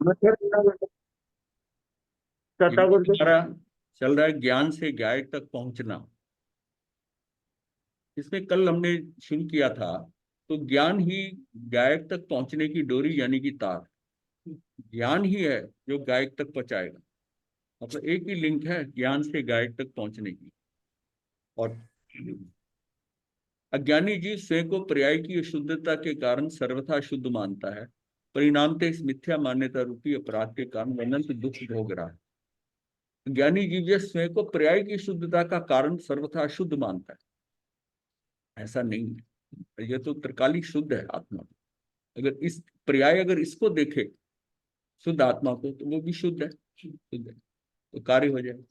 हमारा चल रहा है ज्ञान से गायक तक पहुंचना। इसमें कल हमने शुरू किया था, तो ज्ञान ही गायक तक पहुंचने की डोरी यानी कि तार। ज्ञान ही है जो गायक तक पहुंचाएगा। मतलब एक ही लिंक है ज्ञान से गायक तक पहुंचने की। और अज्ञानी जीव स्वयं को पर्याय की अशुद्धता के कारण सर्वथा शुद्ध मानता है। परिणामतः इस मिथ्या मान्यता रूपी अपराध के कारण अनंत दुख भोग रहा है। ज्ञानी जीव जो स्वयं को पर्याय की शुद्धता का कारण सर्वथा शुद्ध मानता है, ऐसा नहीं है। यह तो त्रिकालिक शुद्ध है आत्मा। अगर इस पर्याय अगर इसको देखे शुद्ध आत्मा को, तो वो भी शुद्ध है, शुद्ध है, तो कार्य हो जाए।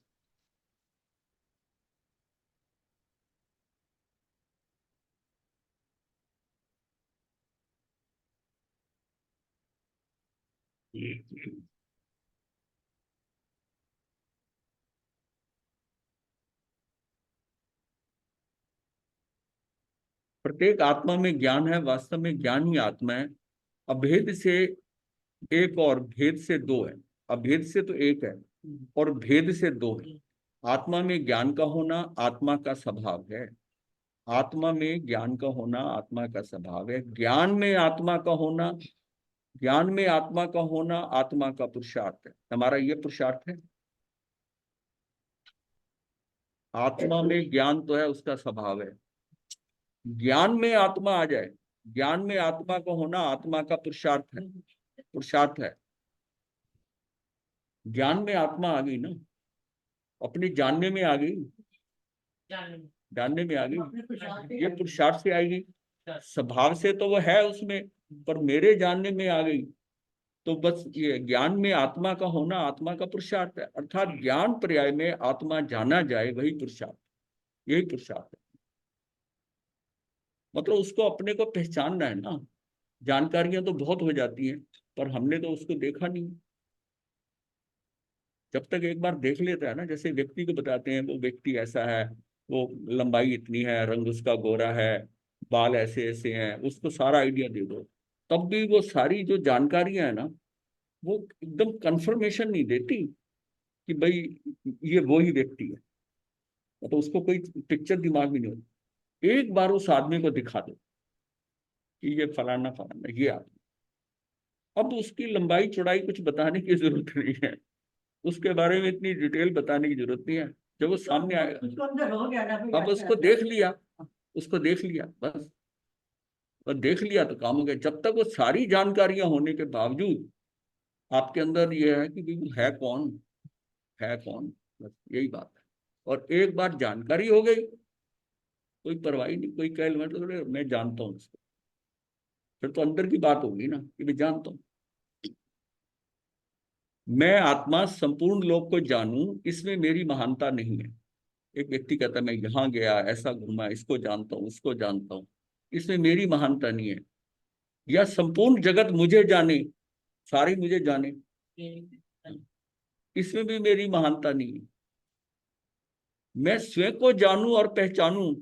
प्रत्येक आत्मा में ज्ञान है। वास्तव में ज्ञान ही आत्मा है। अभेद से एक और भेद से दो है। अभेद से तो एक है और भेद से दो है। आत्मा में ज्ञान का होना आत्मा का स्वभाव है। आत्मा में ज्ञान का होना आत्मा का स्वभाव है। ज्ञान में आत्मा का होना, ज्ञान में आत्मा का होना आत्मा का पुरुषार्थ है। हमारा ये पुरुषार्थ है। आत्मा में ज्ञान तो है, उसका स्वभाव है। ज्ञान में आत्मा आ जाए, ज्ञान में आत्मा का होना आत्मा का पुरुषार्थ है, पुरुषार्थ है। ज्ञान में आत्मा आ गई ना, अपने जानने में आ गई, जानने में आ गई, ये पुरुषार्थ से आएगी। स्वभाव से तो वो है उसमें, पर मेरे जानने में आ गई। तो बस ये ज्ञान में आत्मा का होना आत्मा का पुरुषार्थ है। अर्थात ज्ञान पर्याय में आत्मा जाना जाए, वही पुरुषार्थ, यही पुरुषार्थ है। मतलब उसको अपने को पहचानना है ना। जानकारियां तो बहुत हो जाती हैं, पर हमने तो उसको देखा नहीं। जब तक एक बार देख लेता है ना, जैसे व्यक्ति को बताते हैं वो व्यक्ति ऐसा है, वो लंबाई इतनी है, रंग उसका गोरा है, बाल ऐसे ऐसे हैं, उसको सारा आइडिया दे दो, तब भी वो सारी जो जानकारियां है ना, वो एकदम कंफर्मेशन नहीं देती कि भाई ये वो ही व्यक्ति है। तो उसको कोई पिक्चर दिमाग में नहीं होती। एक बार उस आदमी को दिखा दो कि ये फलाना फलाना ये आदमी, अब उसकी लंबाई चौड़ाई कुछ बताने की जरूरत नहीं है, उसके बारे में इतनी डिटेल बताने की जरूरत नहीं है। जब वो सामने आएगा, अब उसको देख लिया, उसको देख लिया बस। और देख लिया तो काम हो गया। जब तक वो सारी जानकारियां होने के बावजूद आपके अंदर ये है कि भाई है कौन, है कौन, बस यही बात है। और एक बार जानकारी हो गई, कोई परवाह नहीं, कोई कह मतलब मैं जानता हूँ उसको, फिर तो अंदर की बात होगी ना कि मैं जानता हूँ। मैं आत्मा संपूर्ण लोक को जानूं, इसमें मेरी महानता नहीं है। एक व्यक्ति कहता है मैं यहाँ गया, ऐसा घूमा, इसको जानता हूँ, उसको जानता हूँ, इसमें मेरी महानता नहीं है। या संपूर्ण जगत मुझे जाने, सारे मुझे जाने, इसमें भी मेरी महानता नहीं है। मैं स्वयं को जानूं और पहचानूं,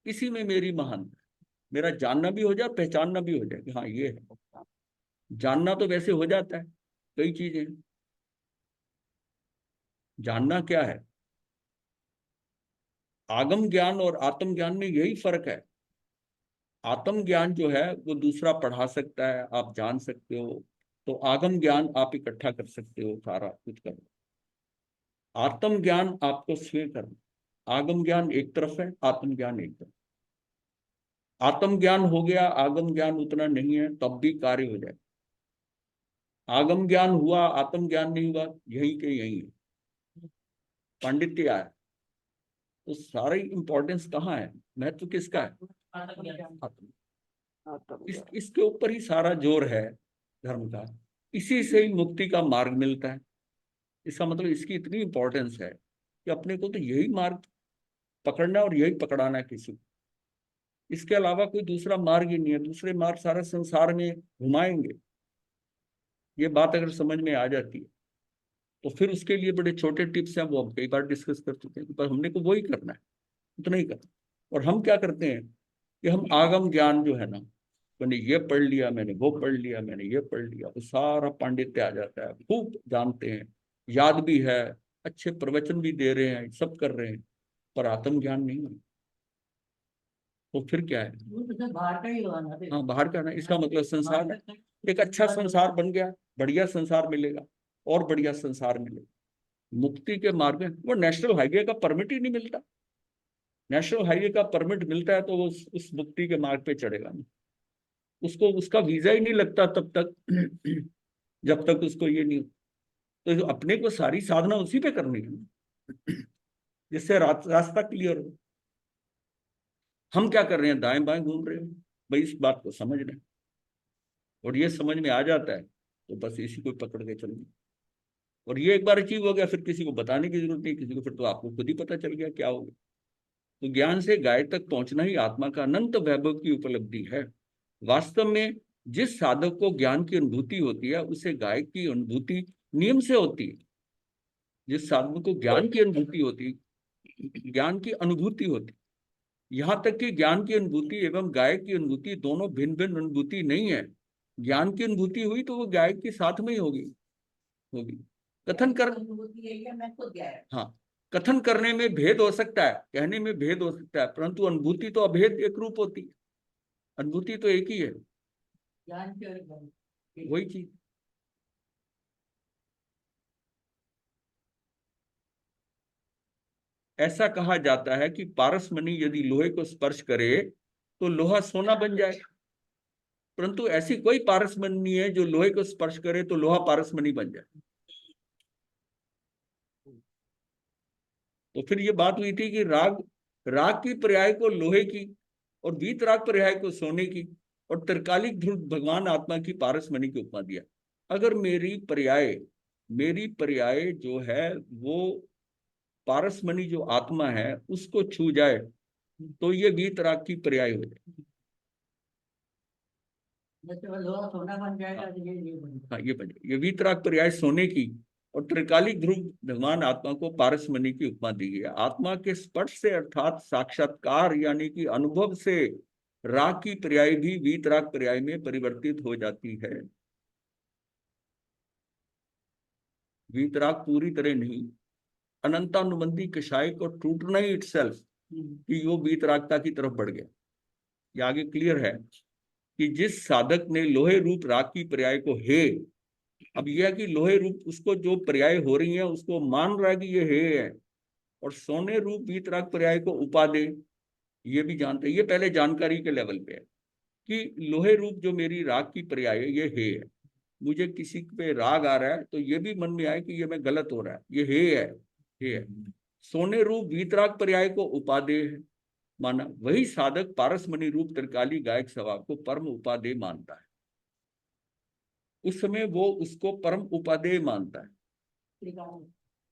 इसी में मेरी महानता है। मेरा जानना भी हो जाए, पहचानना भी हो जाए कि हाँ ये है। जानना तो वैसे हो जाता है, कई चीजें। जानना क्या है? आगम ज्ञान और आत्म ज्ञान में यही फर्क है। आत्म ज्ञान जो है वो दूसरा पढ़ा सकता है, आप जान सकते हो। तो आगम ज्ञान आप इकट्ठा कर सकते हो, सारा कुछ कर। आत्म ज्ञान आपको स्वयं करना। आगम ज्ञान एक तरफ है, आत्म ज्ञान एक तरफ। आत्म ज्ञान हो गया, आगम ज्ञान उतना नहीं है, तब भी कार्य हो जाए। आगम ज्ञान हुआ, आत्म ज्ञान नहीं हुआ, यही के यही है, पांडित्य है। तो सारी इंपॉर्टेंस कहाँ है, महत्व किसका है? आत्म। इसके ऊपर ही सारा जोर है धर्म का। इसी से ही मुक्ति का मार्ग मिलता है। इसका मतलब इसकी इतनी इंपॉर्टेंस है कि अपने को तो यही मार्ग पकड़ना और यही पकड़ाना है किसी को। इसके अलावा कोई दूसरा मार्ग ही नहीं है। दूसरे मार्ग सारा संसार में घुमाएंगे। ये बात अगर समझ में आ जाती है, तो फिर उसके लिए बड़े छोटे टिप्स हैं, वो हम कई बार डिस्कस कर चुके हैं, पर हमने को वही करना है, उतना ही करना। और हम क्या करते हैं कि हम आगम ज्ञान जो है ना, मैंने ये पढ़ लिया, मैंने वो पढ़ लिया, मैंने ये पढ़ लिया, वो सारा पांडित्य आ जाता है, खूब जानते हैं, याद भी है, अच्छे प्रवचन भी दे रहे हैं, सब कर रहे हैं, पर आत्मज्ञान नहीं है। तो फिर क्या है? बाहर का ही हुआ ना। हाँ, बाहर का ना, इसका मतलब संसार एक अच्छा संसार बन गया, बढ़िया संसार मिलेगा, और बढ़िया संसार मिलेगा। मुक्ति के मार्ग में वो नेशनल हाईवे का परमिट ही नहीं मिलता। नेशनल हाईवे का परमिट मिलता है तो वो उस मुक्ति के मार्ग पे चढ़ेगा ना, उसको उसका वीजा ही नहीं लगता तब तक जब तक उसको ये नहीं। तो अपने को सारी साधना उसी पे करनी है जिससे रास्ता क्लियर हो। हम क्या कर रहे हैं? दाएं बाएं घूम रहे हैं। भाई इस बात को समझ रहे हैं, और ये समझ में आ जाता है तो बस इसी को पकड़ के चलना। और ये एक बार अचीव हो गया, फिर किसी को बताने की जरूरत नहीं किसी को, फिर तो आपको खुद ही पता चल गया क्या हो गया। तो ज्ञान से गाय तक पहुंचना ही आत्मा का अनंत वैभव की उपलब्धि है। वास्तव में जिस साधक को ज्ञान की अनुभूति होती है उसे गाय की अनुभूति नियम से होती है। जिस साधक को ज्ञान की अनुभूति होती, ज्ञान की अनुभूति होती, यहाँ तक कि ज्ञान की अनुभूति एवं गाय की अनुभूति दोनों भिन्न भिन्न अनुभूति नहीं है। ज्ञान की अनुभूति हुई तो वो गाय के साथ में ही होगी। कथन कर हाँ, कथन करने में भेद हो सकता है, कहने में भेद हो सकता है, परंतु अनुभूति तो अभेद एक रूप होती है। अनुभूति तो एक ही है, वही चीज। ऐसा कहा जाता है कि पारसमणि यदि लोहे को स्पर्श करे तो लोहा सोना बन जाए, परंतु ऐसी कोई पारसमणि नहीं है जो लोहे को स्पर्श करे तो लोहा पारसमणि बन जाए। तो फिर ये बात हुई थी कि राग राग की पर्याय को लोहे की, और वीतराग पर्याय को सोने की, और त्रिकालिक ध्रुव भगवान आत्मा की पारसमणि की उपमा दिया। अगर मेरी पर्याय जो है वो पारसमणि जो आत्मा है उसको छू जाए तो ये वीतराग की पर्याय हो जाए। सोना बन जाएगा। हाँ, ये बन जाए, ये वीतराग पर्याय सोने की, और त्रिकालिक ध्रुव भगवान आत्मा को पारसमणि की उपमा दी गई है। आत्मा के स्पर्श से अर्थात साक्षात्कार यानी कि अनुभव से राग की पर्याय भी वीतराग पर्याय में परिवर्तित हो जाती है। वीतराग पूरी तरह नहीं, अनंतानुबंधी कषाय को टूटना ही इटसेल्फ कि वो वीतरागता की तरफ बढ़ गया। ये आगे क्लियर है कि जिस साधक ने लोहे रूप राग की पर्याय को हे, अब यह है कि लोहे रूप उसको जो पर्याय हो रही है उसको मान रहा है कि ये है, और सोने रूप वीतराग पर्याय को उपादे, ये भी जानते हैं। ये पहले जानकारी के लेवल पे है कि लोहे रूप जो मेरी राग की पर्याय है ये है। मुझे किसी पे राग आ रहा है तो ये भी मन में आए कि ये मैं गलत हो रहा है, ये है, हे है। सोने रूप वीतराग पर्याय को उपादेय है माना, वही साधक पारसमणि रूप त्रिकाली गायक सभा को परम उपादेय मानता है। उस समय वो उसको परम उपादेय मानता है,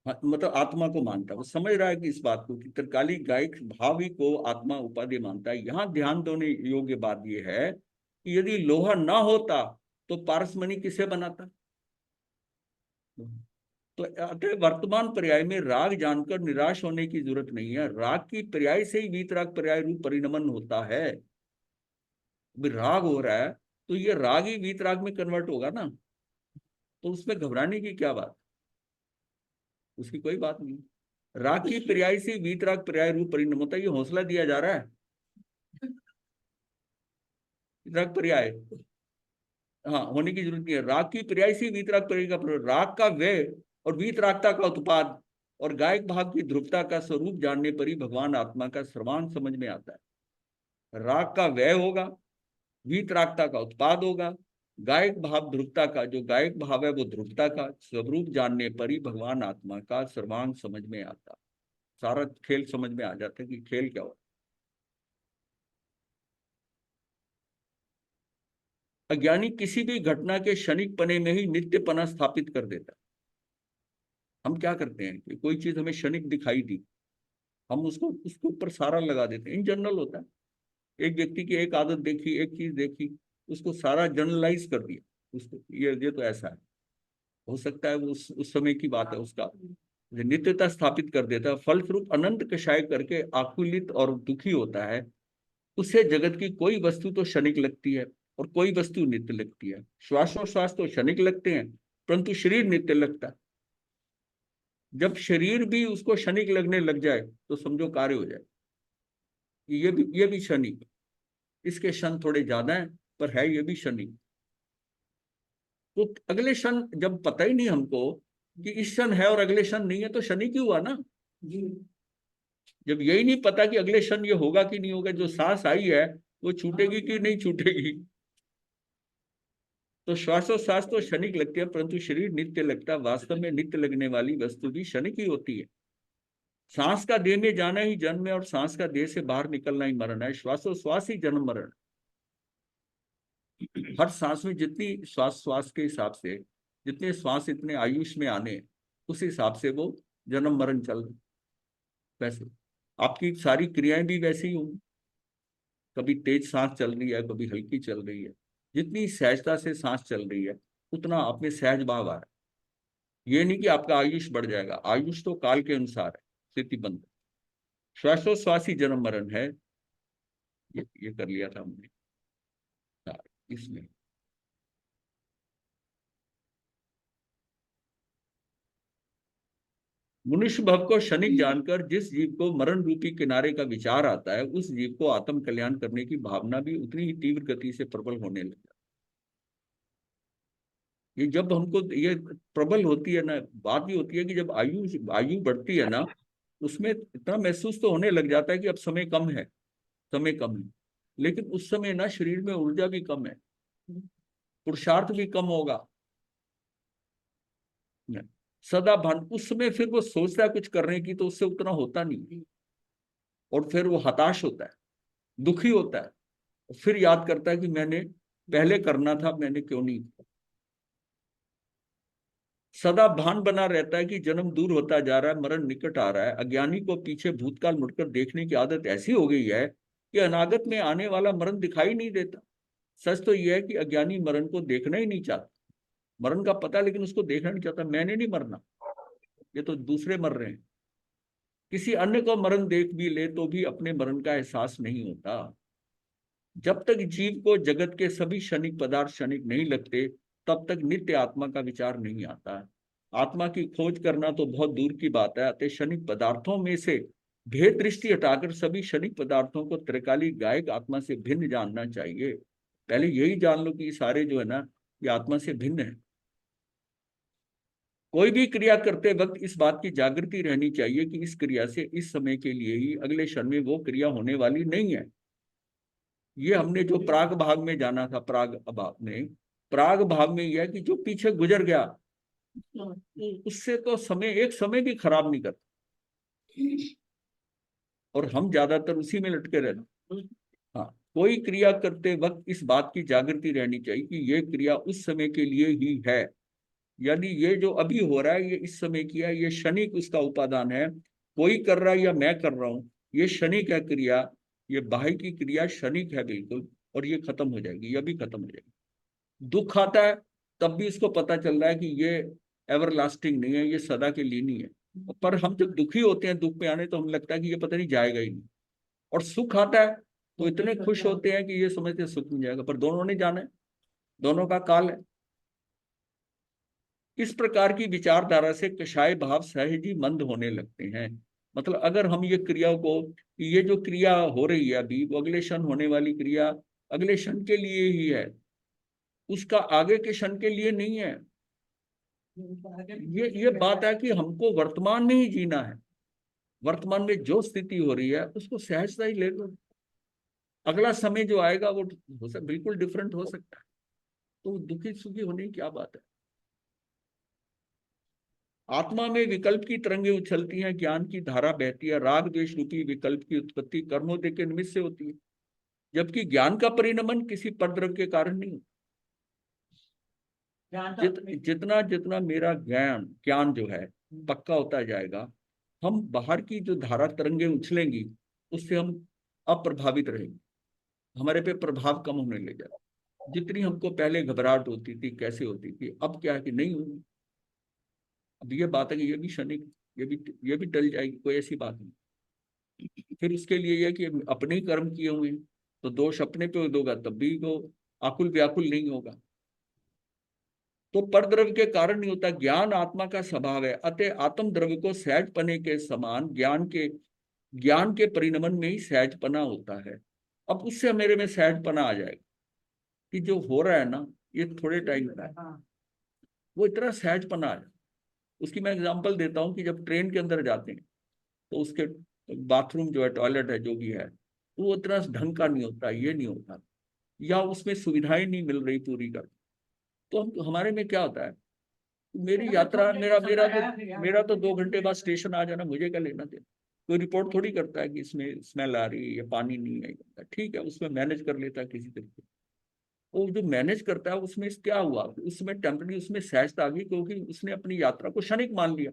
मतलब आत्मा को मानता है। वो समझ रहा है कि इस बात को कि त्रिकाली गायक भाव ही को आत्मा उपादेय मानता है। यहाँ ध्यान देने योग्य बात यह है कि यदि लोहा ना होता तो पारसमणि किसे बनाता? तो अतः वर्तमान पर्याय में राग जानकर निराश होने की जरूरत नहीं है। राग की पर्याय से ही वीतराग पर्याय रूप परिणमन होता है। अभी राग हो रहा है तो ये राग ही वीतराग में कन्वर्ट होगा ना, तो उसमें घबराने की क्या बात? उसकी कोई बात नहीं। राग की पर्याय से वीतराग पर्याय रूप परिणम होता है, ये हौसला दिया जा रहा है। वीतराग पर्याय हाँ होने की जरूरत नहीं है। राग की पर्याय से वीतराग पर्याय का राग का व्यय और वीतरागता का उत्पाद और गायक भाव की ध्रुवता का स्वरूप जानने पर ही भगवान आत्मा का सर्वांग समझ में आता है। राग का व्यय होगा, वीतरागता का उत्पाद होगा, गायक भाव ध्रुवता का, जो गायक भाव है वो ध्रुवता का स्वरूप जानने पर ही भगवान आत्मा का सर्वांग समझ में आता। सारा खेल समझ में आ जाता है कि खेल क्या हो। अज्ञानी किसी भी घटना के क्षणिक पने में ही नित्य पना स्थापित कर देता है। हम क्या करते हैं कि कोई चीज हमें क्षणिक दिखाई दी, हम उसको उसके ऊपर सारा लगा देते हैं। इन जनरल होता है, एक व्यक्ति की एक आदत देखी, एक चीज देखी, उसको सारा जनरलाइज कर दिया उसको, ये तो ऐसा है। हो सकता है वो उस समय की बात है, उसका नित्यता स्थापित कर देता है। फलस्वरूप अनंत कषाय करके आकुलित और दुखी होता है। उसे जगत की कोई वस्तु तो क्षणिक लगती है, और कोई वस्तु नित्य लगती है। श्वासोश्वास तो क्षणिक लगते हैं, परंतु शरीर नित्य लगता है। जब शरीर भी उसको क्षणिक लगने लग जाए तो समझो कार्य हो जाए। ये भी क्षणिक, इसके क्षण थोड़े ज्यादा हैं, पर है ये भी क्षणिक। तो अगले क्षण जब पता ही नहीं हमको कि इस क्षण है और अगले क्षण नहीं है, तो क्षणिक ही हुआ ना। जी। जब यही नहीं पता कि अगले क्षण ये होगा कि नहीं होगा, जो सांस आई है वो छूटेगी कि नहीं छूटेगी। तो श्वासोश्वास तो क्षणिक लगती है, परंतु शरीर नित्य लगता है। वास्तव में नित्य लगने वाली वस्तु भी क्षणिक ही होती है। सांस का देह में जाना ही जन्म है, और सांस का देह से बाहर निकलना ही मरण है। श्वासोश्वास ही जन्म मरण। हर सांस में जितनी श्वास श्वास के हिसाब से जितने श्वास इतने आयुष में आने, उस हिसाब से वो जन्म मरण चल। वैसे आपकी सारी क्रियाएं भी वैसी ही होंगी। कभी तेज सांस चल रही है, कभी हल्की चल रही है। जितनी सहजता से सांस चल रही है, उतना आप में सहज भाव आ रहा है। ये नहीं कि आपका आयुष बढ़ जाएगा। आयुष तो काल के अनुसार है, स्थिति बंद। श्वासोश्वास ही जन्म मरण है। ये कर लिया था हमने। हाँ, इसमें मनुष्य भव को क्षणिक जानकर जिस जीव को मरण रूपी किनारे का विचार आता है, उस जीव को आत्म कल्याण करने की भावना भी उतनी ही तीव्र गति से प्रबल होने लगा। ये जब हमको ये प्रबल होती है ना, बात ये होती है कि जब आयु आयु बढ़ती है ना, उसमें इतना महसूस तो होने लग जाता है कि अब समय कम है, समय कम है। लेकिन उस समय ना शरीर में ऊर्जा भी कम है, पुरुषार्थ भी कम होगा। सदा भान उस समय फिर वो सोचता है कुछ करने की, तो उससे उतना होता नहीं। और फिर वो हताश होता है, दुखी होता है। फिर याद करता है कि मैंने पहले करना था, मैंने क्यों नहीं किया। सदा भान बना रहता है कि जन्म दूर होता जा रहा है, मरण निकट आ रहा है। अज्ञानी को पीछे भूतकाल मुड़कर देखने की आदत ऐसी हो गई है कि अनागत में आने वाला मरण दिखाई नहीं देता। सच तो यह है कि अज्ञानी मरण को देखना ही नहीं चाहता। मरण का पता, लेकिन उसको देखना नहीं चाहता। मैंने नहीं मरना, ये तो दूसरे मर रहे हैं। किसी अन्य को मरण देख भी ले तो भी अपने मरण का एहसास नहीं होता। जब तक जीव को जगत के सभी क्षणिक पदार्थ क्षणिक नहीं लगते, तब तक नित्य आत्मा का विचार नहीं आता। आत्मा की खोज करना तो बहुत दूर की बात है। अतः क्षणिक पदार्थों में से भेद दृष्टि हटाकर सभी क्षणिक पदार्थों को त्रिकालिक गायक आत्मा से भिन्न जानना चाहिए। पहले यही जान लो कि सारे जो है ना, ये आत्मा से भिन्न है। कोई भी क्रिया करते वक्त इस बात की जागृति रहनी चाहिए कि इस क्रिया से इस समय के लिए ही, अगले क्षण में वो क्रिया होने वाली नहीं है। ये हमने जो प्राग भाग में जाना था, प्राग भाग में, प्राग भाग में यह है कि जो पीछे गुजर गया, उससे तो समय एक समय भी खराब नहीं करता। और हम ज्यादातर उसी में लटके रहते। हाँ, कोई क्रिया करते वक्त इस बात की जागृति रहनी चाहिए कि यह क्रिया उस समय के लिए ही है। यानी ये जो अभी हो रहा है, ये इस समय की है, ये क्षणिक उसका उपादान है। कोई कर रहा है या मैं कर रहा हूं, ये क्षणिक है क्रिया। ये बाह्य की क्रिया क्षणिक है बिल्कुल, और ये खत्म हो जाएगी, ये भी खत्म हो जाएगी। दुख आता है तब भी इसको पता चल रहा है कि ये एवरलास्टिंग नहीं है, ये सदा के लिए नहीं है। पर हम जब दुखी होते हैं, दुख में आने, तो हमें लगता है कि ये पता नहीं जाएगा ही नहीं। और सुख आता है तो इतने खुश होते हैं कि ये समझते हैं सुख मिल जाएगा, पर दोनों ने जाना है, दोनों का काल है। इस प्रकार की विचारधारा से कषाय भाव सहज ही मंद होने लगते हैं। मतलब अगर हम ये क्रिया को, ये जो क्रिया हो रही है अभी, वो अगले क्षण होने वाली क्रिया अगले क्षण के लिए ही है, उसका आगे के क्षण के लिए नहीं है। ये बात है कि हमको वर्तमान में ही जीना है। वर्तमान में जो स्थिति हो रही है उसको सहजता ही ले लो। अगला समय जो आएगा वो बिल्कुल डिफरेंट हो सकता है। तो दुखी सुखी होने की क्या बात है। आत्मा में विकल्प की तरंगें उछलती हैं, ज्ञान की धारा बहती है। राग द्वेष रूपी विकल्प की उत्पत्ति कर्मोदय के निमित्त से होती है, जबकि ज्ञान का परिणमन किसी परद्रव्य के कारण नहीं होता। जितना जितना मेरा ज्ञान ज्ञान जो है पक्का होता जाएगा, हम बाहर की जो धारा तरंगें उछलेंगी, उससे हम अप्रभावित रहेंगे। हमारे पे प्रभाव कम होने लगेगा। जितनी हमको पहले घबराहट होती थी, कैसे होती थी, अब क्या है कि नहीं होगी। अब ये बात है कि ये भी क्षणिक, ये भी टल जाएगी, कोई ऐसी बात नहीं। फिर उसके लिए यह कि अपने ही कर्म किए हुए हैं, तो दोष अपने पे दोगा तब भी वो आकुल व्याकुल नहीं होगा। तो परद्रव्य के कारण नहीं होता। ज्ञान आत्मा का स्वभाव है, अतः आत्म द्रव्य को सहजपने के समान ज्ञान के परिणमन में ही सहजपना होता है। अब उससे मेरे में सहजपना आ जाएगा कि जो हो रहा है ना ये थोड़े टाइम का है, वो इतना सहजपना आ जाए। उसकी मैं एग्जांपल देता हूँ कि जब ट्रेन के अंदर जाते हैं तो उसके बाथरूम जो है, टॉयलेट है, जो भी है, वो इतना ढंग का नहीं होता, ये नहीं होता, या उसमें सुविधाएं नहीं मिल रही पूरी कर। तो हमारे में क्या होता है, मेरी यात्रा, मेरा तो 2 घंटे बाद स्टेशन आ जाना, मुझे क्या लेना देना। कोई रिपोर्ट थोड़ी करता है कि इसमें स्मेल आ रही है या पानी नहीं है, ठीक है, उसमें मैनेज कर लेता है किसी तरीके। वो जो मैनेज करता है उसमें क्या हुआ, उसमें टेम्पररी उसमें सहजता आ गई, क्योंकि उसने अपनी यात्रा को क्षणिक मान लिया।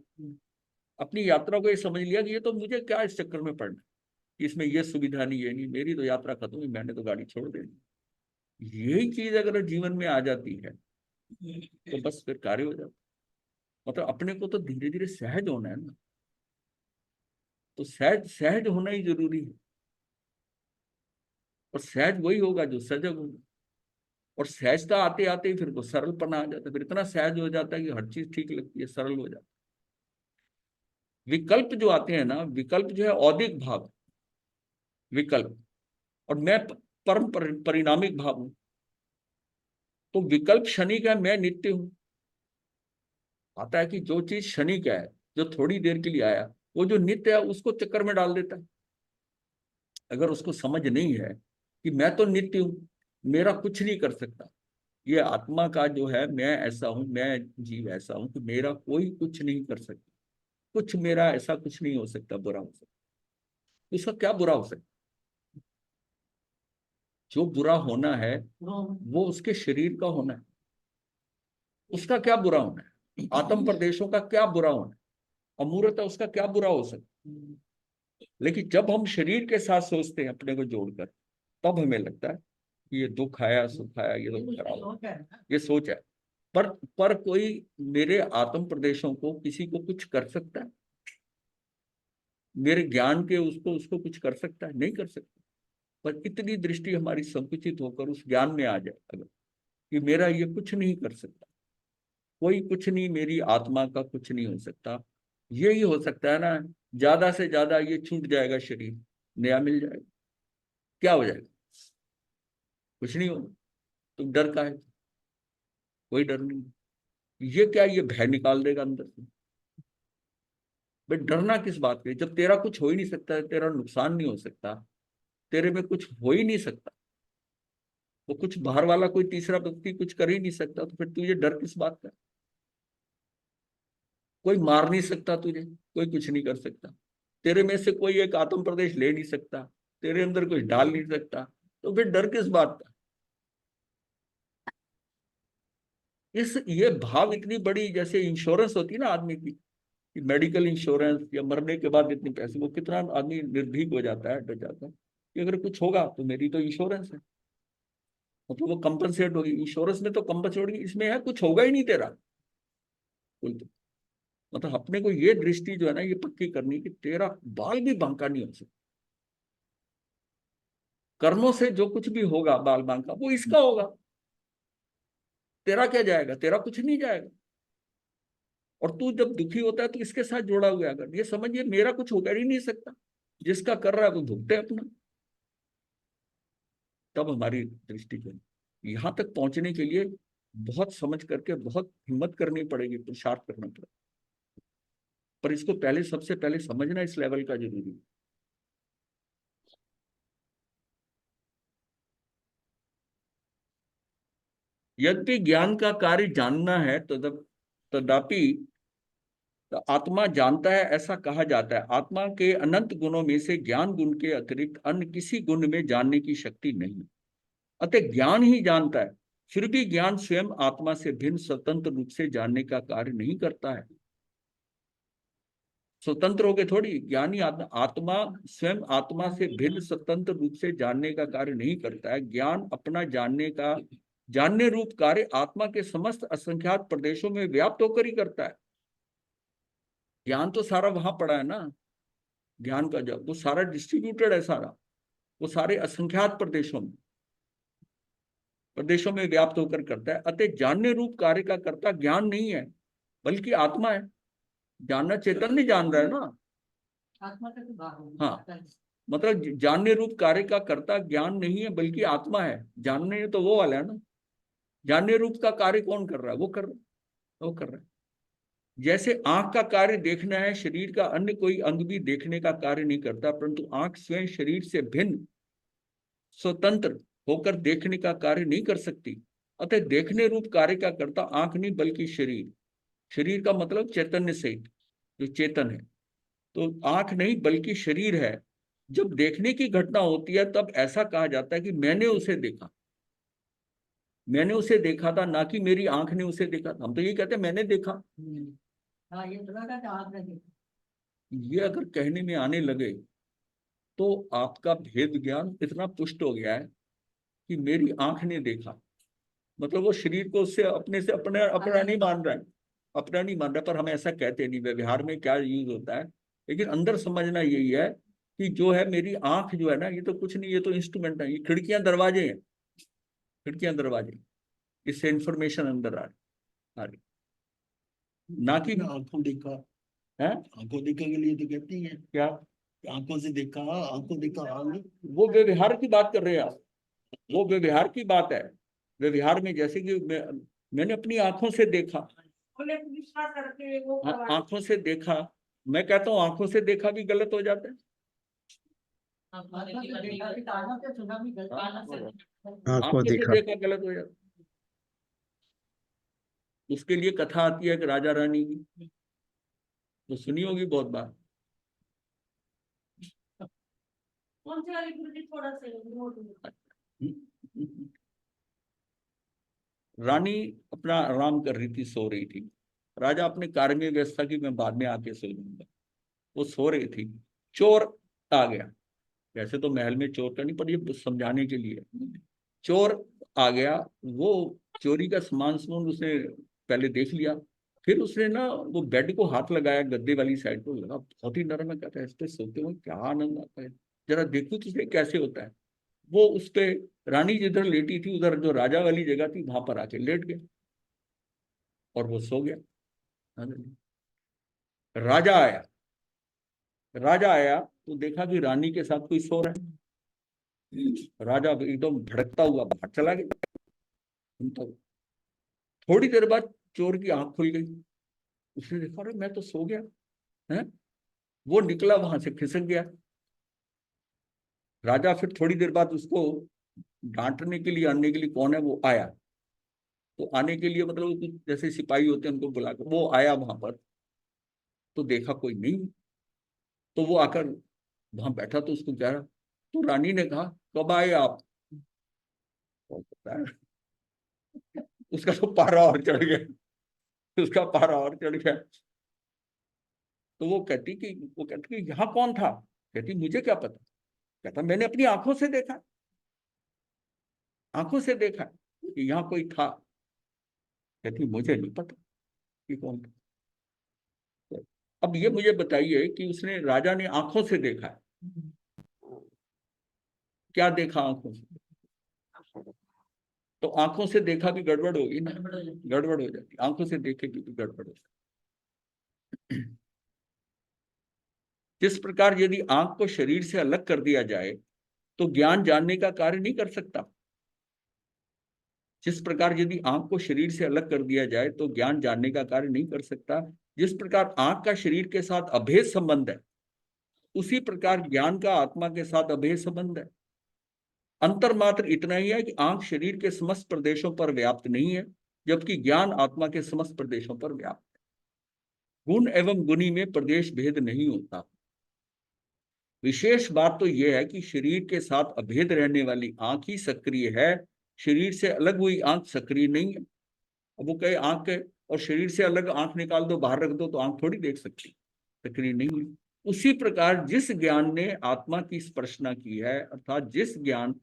अपनी यात्रा को ये समझ लिया कि ये तो मुझे क्या इस चक्कर में पड़ना, इसमें ये सुविधा नहीं, है नहीं, मेरी तो यात्रा खत्म हुई, मैंने तो गाड़ी छोड़ देनी। यही चीज अगर जीवन में आ जाती है तो बस फिर कार्य हो जाता। मतलब अपने को तो धीरे धीरे सहज होना है ना, तो सहज सहज होना ही जरूरी है। और सहज वही होगा जो सजग होगा। और सहजता आते आते ही फिर वो सरलपना आ जाता है, फिर इतना सहज हो जाता है कि हर चीज ठीक लगती है, सरल हो जाता है। विकल्प जो आते हैं ना, विकल्प जो है औदिक भाव, विकल्प, और मैं परम परिणामिक भाव हूं। तो विकल्प क्षणिक है, मैं नित्य हूं। आता है कि जो चीज क्षणिक है, जो थोड़ी देर के लिए आया, वो जो नित्य है उसको चक्कर में डाल देता है। अगर उसको समझ नहीं है कि मैं तो नित्य हूं, मेरा कुछ नहीं कर सकता, ये आत्मा का जो है, मैं ऐसा हूं, मैं जीव ऐसा हूं कि मेरा कोई कुछ नहीं कर सकता, कुछ मेरा ऐसा कुछ नहीं हो सकता बुरा हो सकता। उसका क्या बुरा हो सकता? जो बुरा होना है वो उसके शरीर का होना है, उसका क्या बुरा होना है? आत्म प्रदेशों का क्या बुरा होना है? अमूर्तता, उसका क्या बुरा हो सकता? लेकिन जब हम शरीर के साथ सोचते हैं अपने को जोड़कर, तब हमें लगता है कि ये दुख आया, सुख आया, ये तो खराब, ये सोच है। पर पर कोई मेरे आत्म प्रदेशों को, किसी को कुछ कर सकता है? मेरे ज्ञान के उसको उसको कुछ कर सकता है? नहीं कर सकता। पर इतनी दृष्टि हमारी संकुचित होकर उस ज्ञान में आ जाए अगर, कि मेरा ये कुछ नहीं कर सकता, कोई कुछ नहीं, मेरी आत्मा का कुछ नहीं हो सकता। यही हो सकता है ना, ज्यादा से ज्यादा ये छूट जाएगा, शरीर नया मिल जाएगा, क्या हो जाएगा? कुछ नहीं होगा। तो डर का है? कोई डर नहीं। ये क्या, ये भय निकाल देगा अंदर से। भाई डरना किस बात का, जब तेरा कुछ हो ही नहीं सकता, तेरा नुकसान नहीं हो सकता, तेरे में कुछ हो ही नहीं सकता, वो कुछ बाहर वाला कोई तीसरा व्यक्ति कुछ कर ही नहीं सकता, तो फिर तुझे डर किस बात का? कोई मार नहीं सकता तुझे, कोई कुछ नहीं कर सकता, तेरे में से कोई एक आत्म प्रदेश ले नहीं सकता, तेरे अंदर कुछ डाल नहीं सकता, तो फिर डर किस बात का? इस ये भाव इतनी बड़ी, जैसे इंश्योरेंस होती है ना आदमी की, कि मेडिकल इंश्योरेंस, या मरने के बाद इतने पैसे, वो कितना आदमी निर्भीक हो जाता है, डर जाता है कि अगर कुछ होगा तो मेरी तो इंश्योरेंस है, मतलब वो कंपनसेट होगी। इंश्योरेंस में तो कंपनसेट होगी, इसमें है कुछ होगा ही नहीं तेरा कोई तो। मतलब अपने को ये दृष्टि जो है ना, ये पक्की करनी कि तेरा बाल भी बांका नहीं हो सकता। कर्मों से जो कुछ भी होगा बाल बांका, वो इसका होगा, तेरा क्या जाएगा? तेरा कुछ नहीं जाएगा। और तू जब दुखी होता है तो इसके साथ जुड़ा हुआ है, अगर ये समझिए मेरा कुछ होकर ही नहीं सकता, जिसका कर रहा है वो भुगते अपना। तब हमारी दृष्टि को यहां तक पहुंचने के लिए बहुत समझ करके, बहुत हिम्मत करनी पड़ेगी, पुरुषार्थ करना पड़ेगा। पर इसको पहले, सबसे पहले समझना इस लेवल का जरूरी है। यद्यपि ज्ञान का कार्य जानना है, तदापि तो आत्मा जानता है ऐसा कहा जाता है। आत्मा के अनंत गुणों में से ज्ञान गुण के अतिरिक्त अन्य किसी गुण में जानने की शक्ति नहीं, अतः ज्ञान ही जानता है। फिर भी ज्ञान स्वयं आत्मा से भिन्न स्वतंत्र रूप से जानने का कार्य नहीं करता है। स्वतंत्र होके थोड़ी, ज्ञानी आत्मा स्वयं आत्मा से भिन्न स्वतंत्र रूप से जानने का कार्य नहीं करता है। ज्ञान अपना जानने रूप कार्य आत्मा के समस्त असंख्यात प्रदेशों में व्याप्त होकर ही करता है। ज्ञान तो सारा वहां पड़ा है ना, ज्ञान का जब वो सारा डिस्ट्रीब्यूटेड है, सारा वो सारे असंख्यात प्रदेशों में। प्रदेशों में व्याप्त होकर करता है। अतः जानने रूप कार्य का कर्ता ज्ञान नहीं है बल्कि आत्मा है। जानना चेतन नहीं जान रहा है ना। आत्मा का तो भाग हो हाँ, गया। मतलब जानने रूप कार्य का कर्ता ज्ञान नहीं है बल्कि आत्मा है। जानने तो वो वाला है ना, जानने रूप का कार्य कौन कर रहा है? वो कर रहा है, वो कर रहा है। जैसे आंख का कार्य देखना है, शरीर का अन्य कोई अंग भी देखने का कार्य नहीं करता, परंतु आंख स्वयं शरीर से भिन्न स्वतंत्र होकर देखने का कार्य नहीं कर सकती। अतः देखने रूप कार्य का कर्ता आंख नहीं बल्कि शरीर। शरीर का मतलब चैतन्य सहित जो चेतन है, तो आंख नहीं बल्कि शरीर है। जब देखने की घटना होती है तब ऐसा कहा जाता है कि मैंने उसे देखा, मैंने उसे देखा था, ना कि मेरी आंख ने उसे देखा था। हम तो ये कहते हैं मैंने देखा। हाँ, ये तो लगा था आपने देखा। ये अगर कहने में आने लगे तो आपका भेद ज्ञान इतना पुष्ट हो गया है कि मेरी आंख ने देखा, मतलब वो शरीर को उससे अपने से अपने अपना नहीं मान रहा है, अपना नहीं मान रहा। पर हम ऐसा कहते नहीं, व्यवहार में क्या यूज होता है, लेकिन अंदर समझना यही है कि जो है मेरी आंख जो है ना, ये तो कुछ नहीं, ये तो इंस्ट्रूमेंट है, ये खिड़कियां दरवाजे हैं, खिड़कियां दरवाजे, इससे इंफॉर्मेशन अंदर आ रही, ना कि आंखों देखा, है आंखों देखा के लिए तो कहती है, क्या। आंखों से देखा, आंखों देखा आंख। वो व्यवहार की बात कर रहे हैं आप, वो व्यवहार की बात है। व्यवहार में जैसे कि मैंने अपनी आंखों से देखा, आंखों से देखा, मैं कहता हूँ आंखों से देखा भी गलत हो जाता है। आत्मा से देखा भी, कानों से सुना भी गलत। आंखों से देखा गलत हो जाता है। उसके लिए कथा आती है कि राजा रानी की, तो सुनी होगी बहुत बार। कौन सी वाली गुरुजी? थोड़ा सा रानी अपना आराम कर रही थी, सो रही थी। राजा अपने कार्य में व्यस्त था कि मैं बाद में आके सो लूंगा। वो सो रही थी, चोर आ गया। वैसे तो महल में चोर का नहीं, पर ये समझाने के लिए, चोर आ गया। वो चोरी का सामान सुन उसने पहले देख लिया, फिर उसने ना वो बेड को हाथ लगाया, गद्दे वाली साइड को लगा, बहुत ही नरम है। कहता है इस पे सोते हुए क्या आनंद आता है, जरा देखो तुझे कैसे होता है। वो उस पे, रानी जिधर लेटी थी उधर जो राजा वाली जगह थी वहां पर आके लेट गया और वो सो गया। राजा आया, राजा आया तो देखा कि रानी के साथ कोई सो रहा है। राजा एकदम भड़कता हुआ बाहर चला गया। तो थोड़ी देर बाद चोर की आंख खुल गई, उसने देखा अरे मैं तो सो गया है। वो निकला वहां से, खिसक गया। राजा फिर थोड़ी देर बाद उसको डांटने के लिए, आने के लिए कौन है वो आया। तो आने के लिए मतलब कुछ जैसे सिपाही होते हैं उनको बुलाकर वो आया वहां पर, तो देखा कोई नहीं। तो वो आकर वहां बैठा तो उसको कह रहा, तो रानी ने कहा कब आए आप? तो पता है, उसका तो पारा और चढ़ गया, उसका पारा और चढ़ गया। तो वो कहती कि यहाँ कौन था? कहती मुझे क्या पता। कहता मैंने अपनी आंखों से देखा, आंखों से देखा कि यहाँ कोई था। कहती मुझे नहीं पता कि कौन था। तो अब ये मुझे बताइए कि उसने, राजा ने आंखों से देखा है, क्या देखा आंखों से? तो आंखों से देखा भी गड़बड़ होगी ना, गड़बड़ हो जाती, आंखों से देखेगी भी गड़बड़ हो जाती। जिस प्रकार यदि आंख को शरीर से अलग कर दिया जाए तो ज्ञान जानने का कार्य नहीं कर सकता, जिस प्रकार यदि आंख को शरीर से अलग कर दिया जाए तो ज्ञान जानने का कार्य नहीं कर सकता, जिस प्रकार आंख का शरीर के साथ अभेद संबंध है, उसी प्रकार ज्ञान का आत्मा के साथ अभेद संबंध है। अंतर मात्र इतना ही है कि आंख शरीर के समस्त प्रदेशों पर व्याप्त नहीं है, जबकि ज्ञान आत्मा के समस्त प्रदेशों पर व्याप्त है। गुण एवं गुणी में प्रदेश भेद नहीं होता। विशेष बात तो यह है कि शरीर के साथ अभेद रहने वाली आंख ही सक्रिय है, शरीर से अलग हुई आंख सक्रिय नहीं है। अब वो कहे आंख के और शरीर से अलग आंख निकाल दो, बाहर रख दो, तो आंख थोड़ी देख सकती, सक्रिय नहीं है। उसी प्रकार जिस ज्ञान ने आत्मा की स्पर्शना की है, अर्थात जिस ज्ञान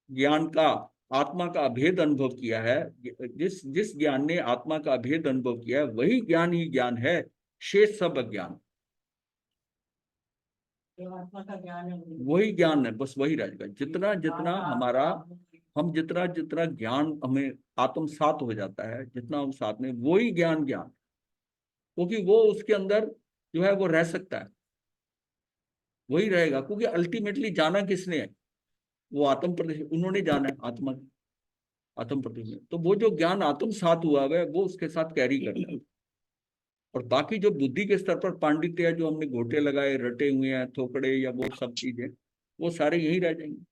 ज्ञान का आत्मा का अभेद अनुभव किया है, जिस जिस ज्ञान ने आत्मा का अभेद अनुभव किया है, वही ज्ञान ही ज्ञान है, शेष सब अज्ञान। आत्मा का ज्ञान है वही ज्ञान है, बस वही रहेगा। जितना जितना हम जितना जितना ज्ञान हमें आत्मसात हो जाता है, जितना हम साथ में, वही ज्ञान ज्ञान, क्योंकि वो उसके अंदर जो है वो रह सकता है, वही रहेगा, क्योंकि अल्टीमेटली जाना किसने है? वो आत्म प्रदेश, उन्होंने जाना है, आत्मा, आत्म प्रदेश में। तो वो जो ज्ञान आत्मसात हुआ है वो उसके साथ कैरी करता है। और बाकी जो बुद्धि के स्तर पर पांडित्य है, जो हमने घोटे लगाए, रटे हुए हैं, थोकड़े या वो सब चीजें, वो सारे यही रह जाएंगे।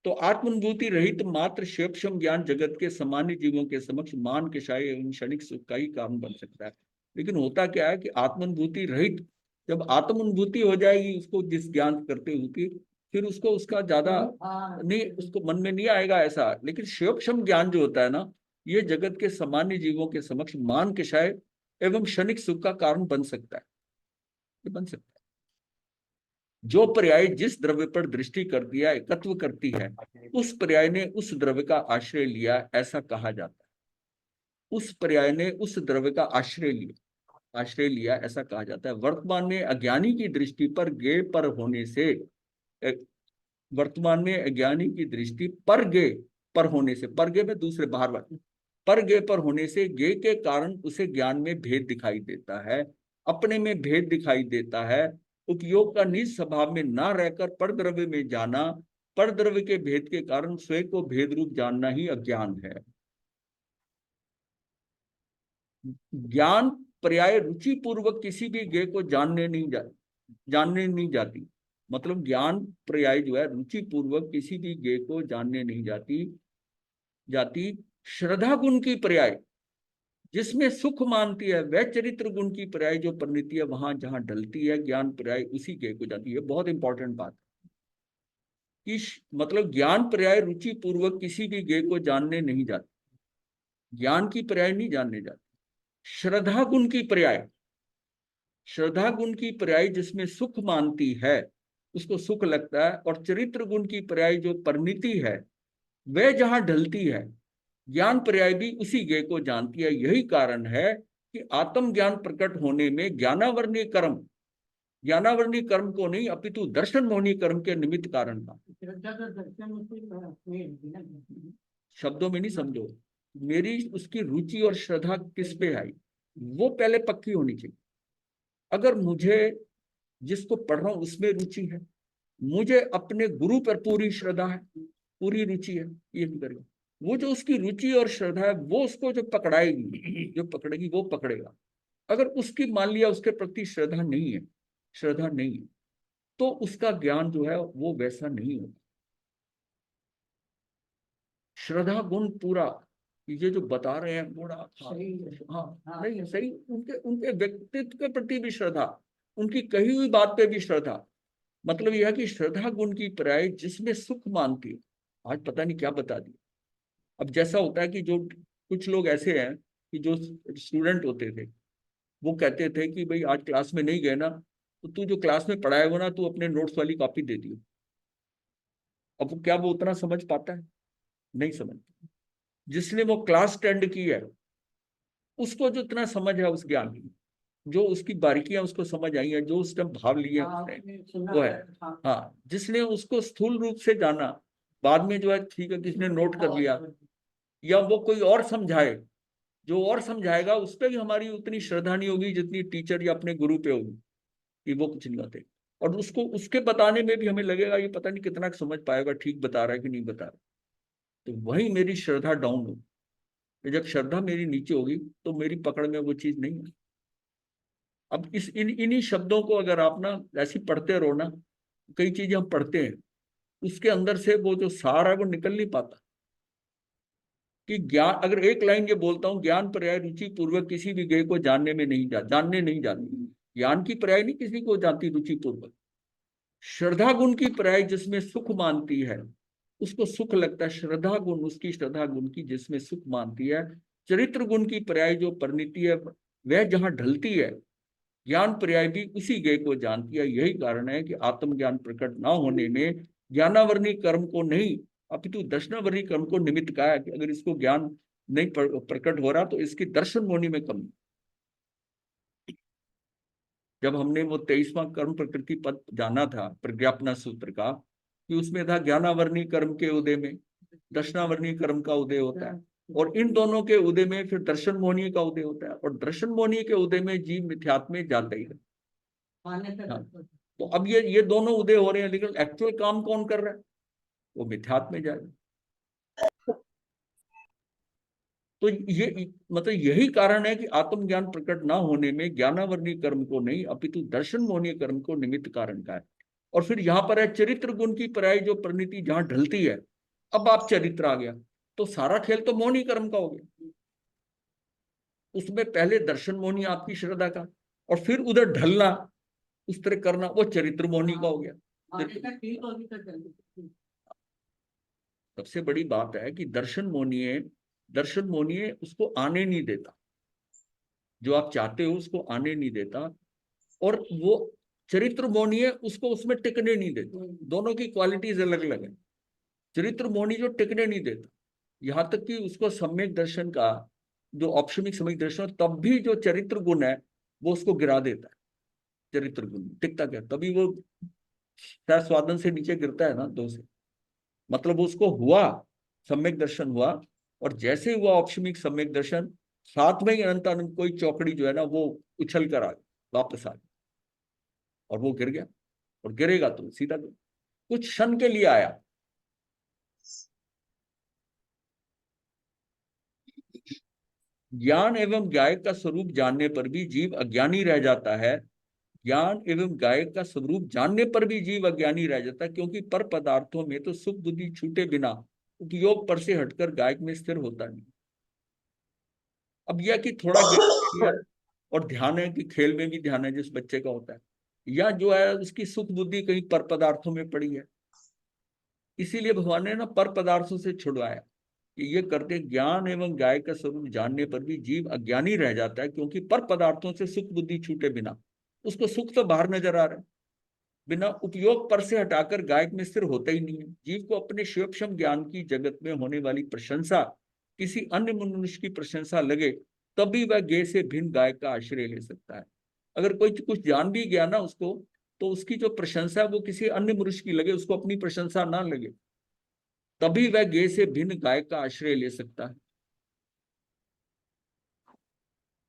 तो आत्मानुभूति रहित मात्र क्षेपक्षम ज्ञान जगत के सामान्य जीवों के समक्ष मान किशाई एवं क्षणिक सुख का ही कारण बन सकता है। लेकिन होता क्या है कि आत्मानुभूति रहित, जब आत्मानुभूति हो जाएगी उसको जिस ज्ञान करते हुए, फिर उसको उसका ज्यादा नहीं, उसको मन में नहीं आएगा ऐसा। लेकिन क्षेपक्षम ज्ञान जो होता है ना, ये जगत के सामान्य जीवों के समक्ष मान किशाय एवं क्षणिक सुख का कारण बन सकता है, ये बन सकता है। जो पर्याय जिस द्रव्य पर दृष्टि करती है, एकत्व करती है, उस पर्याय ने उस द्रव्य का आश्रय लिया, ऐसा कहा जाता है। उस पर्याय ने उस द्रव्य का आश्रय लिया ऐसा कहा जाता है। वर्तमान में अज्ञानी की दृष्टि पर गे पर होने से, वर्तमान में अज्ञानी की दृष्टि पर गे पर होने से, पर गे में दूसरे बाहर वाले, पर गे पर होने से गे के कारण उसे ज्ञान में भेद दिखाई देता है, अपने में भेद दिखाई देता है। उपयोग का निज स्वभाव में ना रहकर पर द्रव्य में जाना, पर द्रव्य के भेद के कारण स्वयं को भेद रूप जानना ही अज्ञान है। ज्ञान पर्याय रुचि पूर्वक किसी भी गे को जानने नहीं जाती। मतलब ज्ञान पर्याय जो है रुचि पूर्वक किसी भी गे को जानने नहीं जाती। श्रद्धा गुण की पर्याय जिसमें सुख मानती है, वह चरित्र गुण की पर्याय जो परिणति है, वहां जहां ढलती है ज्ञान पर्याय उसी गे को जाती है। बहुत इंपॉर्टेंट बात कि मतलब ज्ञान पर्याय रुचि पूर्वक किसी भी गे को जानने नहीं जाती, ज्ञान की पर्याय नहीं जानने जाती। श्रद्धा गुण की पर्याय, श्रद्धा गुण की पर्याय जिसमें सुख मानती है, उसको सुख लगता है। और चरित्र गुण की पर्याय जो परिणति है, वह जहां ढलती है, ज्ञान पर्याय भी उसी गे को जानती है। यही कारण है कि आत्म ज्ञान प्रकट होने में ज्ञानावरणीय कर्म, ज्ञानावरणीय कर्म को नहीं अपितु दर्शन मोहनी कर्म के निमित्त कारण था। शब्दों में नहीं समझो, मेरी उसकी रुचि और श्रद्धा किस पे आई, वो पहले पक्की होनी चाहिए। अगर मुझे जिसको पढ़ रहा हूं उसमें रुचि है, मुझे अपने गुरु पर पूरी श्रद्धा है, पूरी रुचि है, ये भी करेगा। वो जो उसकी रुचि और श्रद्धा है वो उसको जो पकड़ाएगी, जो पकड़ेगी वो पकड़ेगा। अगर उसकी मान लिया उसके प्रति श्रद्धा नहीं है, श्रद्धा नहीं है, तो उसका ज्ञान जो है वो वैसा नहीं होगा। श्रद्धा गुण पूरा, ये जो बता रहे हैं पूरा, हाँ नहीं सही, उनके उनके व्यक्तित्व के प्रति भी श्रद्धा, उनकी कही हुई बात पे भी श्रद्धा। मतलब यह है कि श्रद्धा गुण की पर्याय जिसमें सुख मानती है। आज पता नहीं क्या बता दिया। अब जैसा होता है कि जो कुछ लोग ऐसे हैं कि जो स्टूडेंट होते थे, वो कहते थे कि भाई आज क्लास में नहीं गए ना, तो तू जो क्लास में पढ़ाया हो ना, तू अपने नोट्स वाली कॉपी दे दियो। अब वो क्या वो उतना समझ पाता है? नहीं समझ। जिसने वो क्लास अटेंड की है उसको जो इतना समझ है उस ज्ञान की, जो उसकी बारीकियां उसको समझ आई है, जो उस टाइम भाव लिए उसने, वो है। हाँ, जिसने उसको स्थूल रूप से जाना, बाद में जो है ठीक है किसने नोट कर लिया, या वो कोई और समझाए, जो और समझाएगा उस पर भी हमारी उतनी श्रद्धा नहीं होगी जितनी टीचर या अपने गुरु पे होगी, कि वो कुछ नहीं होते। और उसको उसके बताने में भी हमें लगेगा ये पता नहीं कितना समझ पाएगा, ठीक बता रहा है कि नहीं बता रहा। तो वही मेरी श्रद्धा डाउन होगी। जब श्रद्धा मेरी नीचे होगी तो मेरी पकड़ में वो चीज नहीं है। अब इस इन्हीं शब्दों को अगर आप ना ऐसे पढ़ते रहो ना, कई चीजें हम पढ़ते हैं उसके अंदर से वो जो सार है वो निकल नहीं पाता। कि ज्ञान, अगर एक लाइन ये बोलता हूं, ज्ञान पर्याय रुचि पूर्वक किसी भी गेय को जानने में नहीं जानने नहीं जाती। ज्ञान की पर्याय नहीं किसी को जानती रुचि पूर्वक। श्रद्धा गुण की पर्याय जिसमें सुख मानती है, उसको सुख लगता है। श्रद्धा गुण उसकी श्रद्धा गुण की जिसमें सुख मानती है। चरित्र गुण की पर्याय जो परिणति है, वह जहां ढलती है, ज्ञान पर्याय भी उसी गेय को जानती है। यही कारण है कि आत्मज्ञान प्रकट न होने में ज्ञानावरणी कर्म को नहीं अपितु दर्शनावरणी कर्म को निमित्त कहा है। कि अगर इसको ज्ञान नहीं प्रकट हो रहा तो इसकी दर्शन होने में कमी। जब हमने वो 23वां कर्म प्रकृति पद जाना था प्रज्ञापना सूत्र का, कि उसमें था ज्ञानावरणी कर्म के उदय में, दर्शनावर्णीय कर्म का उदय होता है, और इन दोनों के उदय में फिर दर्शन मोहनीय का उदय होता है, और दर्शन मोहनीय के उदय में जीव मिथ्यात्व में जाता ही है। हाँ। तो अब ये दोनों उदय हो रहे हैं, लेकिन एक्चुअल काम कौन कर रहा है? वो मिथ्यात्व में जाएगा। तो ये मतलब यही कारण है कि आत्मज्ञान प्रकट ना होने में ज्ञानावर्णीय कर्म को नहीं अपितु दर्शन मोहनीय कर्म को निमित्त कारण का है। और फिर यहाँ पर है चरित्र गुण की पर्याय जो परिणति जहां ढलती है, अब आप चरित्र आ गया, तो सारा खेल तो मोहनीय कर्म का हो गया। उसमें पहले दर्शन मोहनीय आपकी श्रद्धा का, और फिर उधर ढलना, उस तरह करना, वो चरित्र मोहनीय का हो गया। सबसे बड़ी बात है कि दर्शन मोहनीय उसको आने नहीं देता, जो आप चाहते हो उसको आने नहीं देता, और वो चरित्र मोहनीय उसको उसमें टिकने नहीं देता। दोनों की क्वालिटीज अलग अलग है। चरित्र मोहनीय जो टिकने नहीं देता, यहाँ तक कि उसको सम्यक दर्शन का जो औपशमिक सम्यक दर्शन, तब भी जो चरित्र गुण है वो उसको गिरा देता है। चरित्र गुण टिकता क्या, तभी वो शायद स्वादन से नीचे गिरता है ना, दो से, मतलब उसको हुआ सम्यक दर्शन हुआ, और जैसे हुआ औपशमिक सम्यक दर्शन, साथ में ही अनंत अनंत कोई चौकड़ी जो है ना वो उछल कर आ गई, वापस आ गई, और वो गिर गया, और गिरेगा तो सीधा कुछ क्षण के लिए आया। ज्ञान एवं ज्ञाय का स्वरूप जानने पर भी जीव अज्ञानी रह जाता है। ज्ञान एवं ज्ञाय का स्वरूप जानने पर भी जीव अज्ञानी रह जाता है, क्योंकि पर पदार्थों में तो सुख बुद्धि छूटे बिना उपयोग पर से हटकर गायक में स्थिर होता नहीं। अब यह कि थोड़ा ज्ञान और ध्यान है कि खेल में भी ध्यान है जिस बच्चे का होता है, या जो है उसकी सुख बुद्धि कहीं पर पदार्थों में पड़ी है, इसीलिए भगवान ने ना पर पदार्थों से छुड़वाया कि ये करते ज्ञान एवं ज्ञाय का स्वरूप जानने पर भी जीव अज्ञानी रह जाता है, क्योंकि पर पदार्थों से सुख बुद्धि छूटे बिना, उसको सुख तो बाहर नजर आ रहा है, बिना उपयोग पर से हटाकर गायक में स्थिर होता ही नहीं है। जीव को अपने शिवक्षम ज्ञान की जगत में होने वाली प्रशंसा किसी अन्य मनुष्य की प्रशंसा लगे, तभी वह गे से भिन्न गायक का आश्रय ले सकता है। अगर कोई कुछ जान भी गया ना उसको, तो उसकी जो प्रशंसा है वो किसी अन्य मनुष्य की लगे, उसको अपनी प्रशंसा ना लगे, तभी वह गे से भिन्न गायक का आश्रय ले सकता है।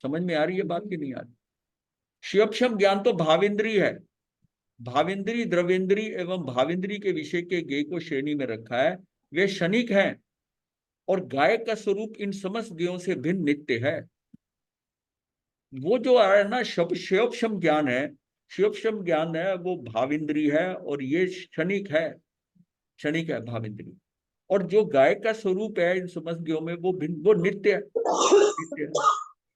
समझ में आ रही है बात की नहीं आ रही? शिवक्षम ज्ञान तो भावेंद्रीय है, भावेंद्री द्रवेंद्री एवं भावेंद्री के विषय के गेय को श्रेणी में रखा है, वे क्षणिक हैं, और गायक का स्वरूप इन समस्त गेयों से भिन्न नित्य है। वो जो है ना शिवक्षम ज्ञान है, शिवक्षम ज्ञान है वो भावेंद्री है, और ये क्षणिक है भावेंद्री। और जो गायक का स्वरूप है इन समस्त गेयों में वो भिन्न, वो नित्य है।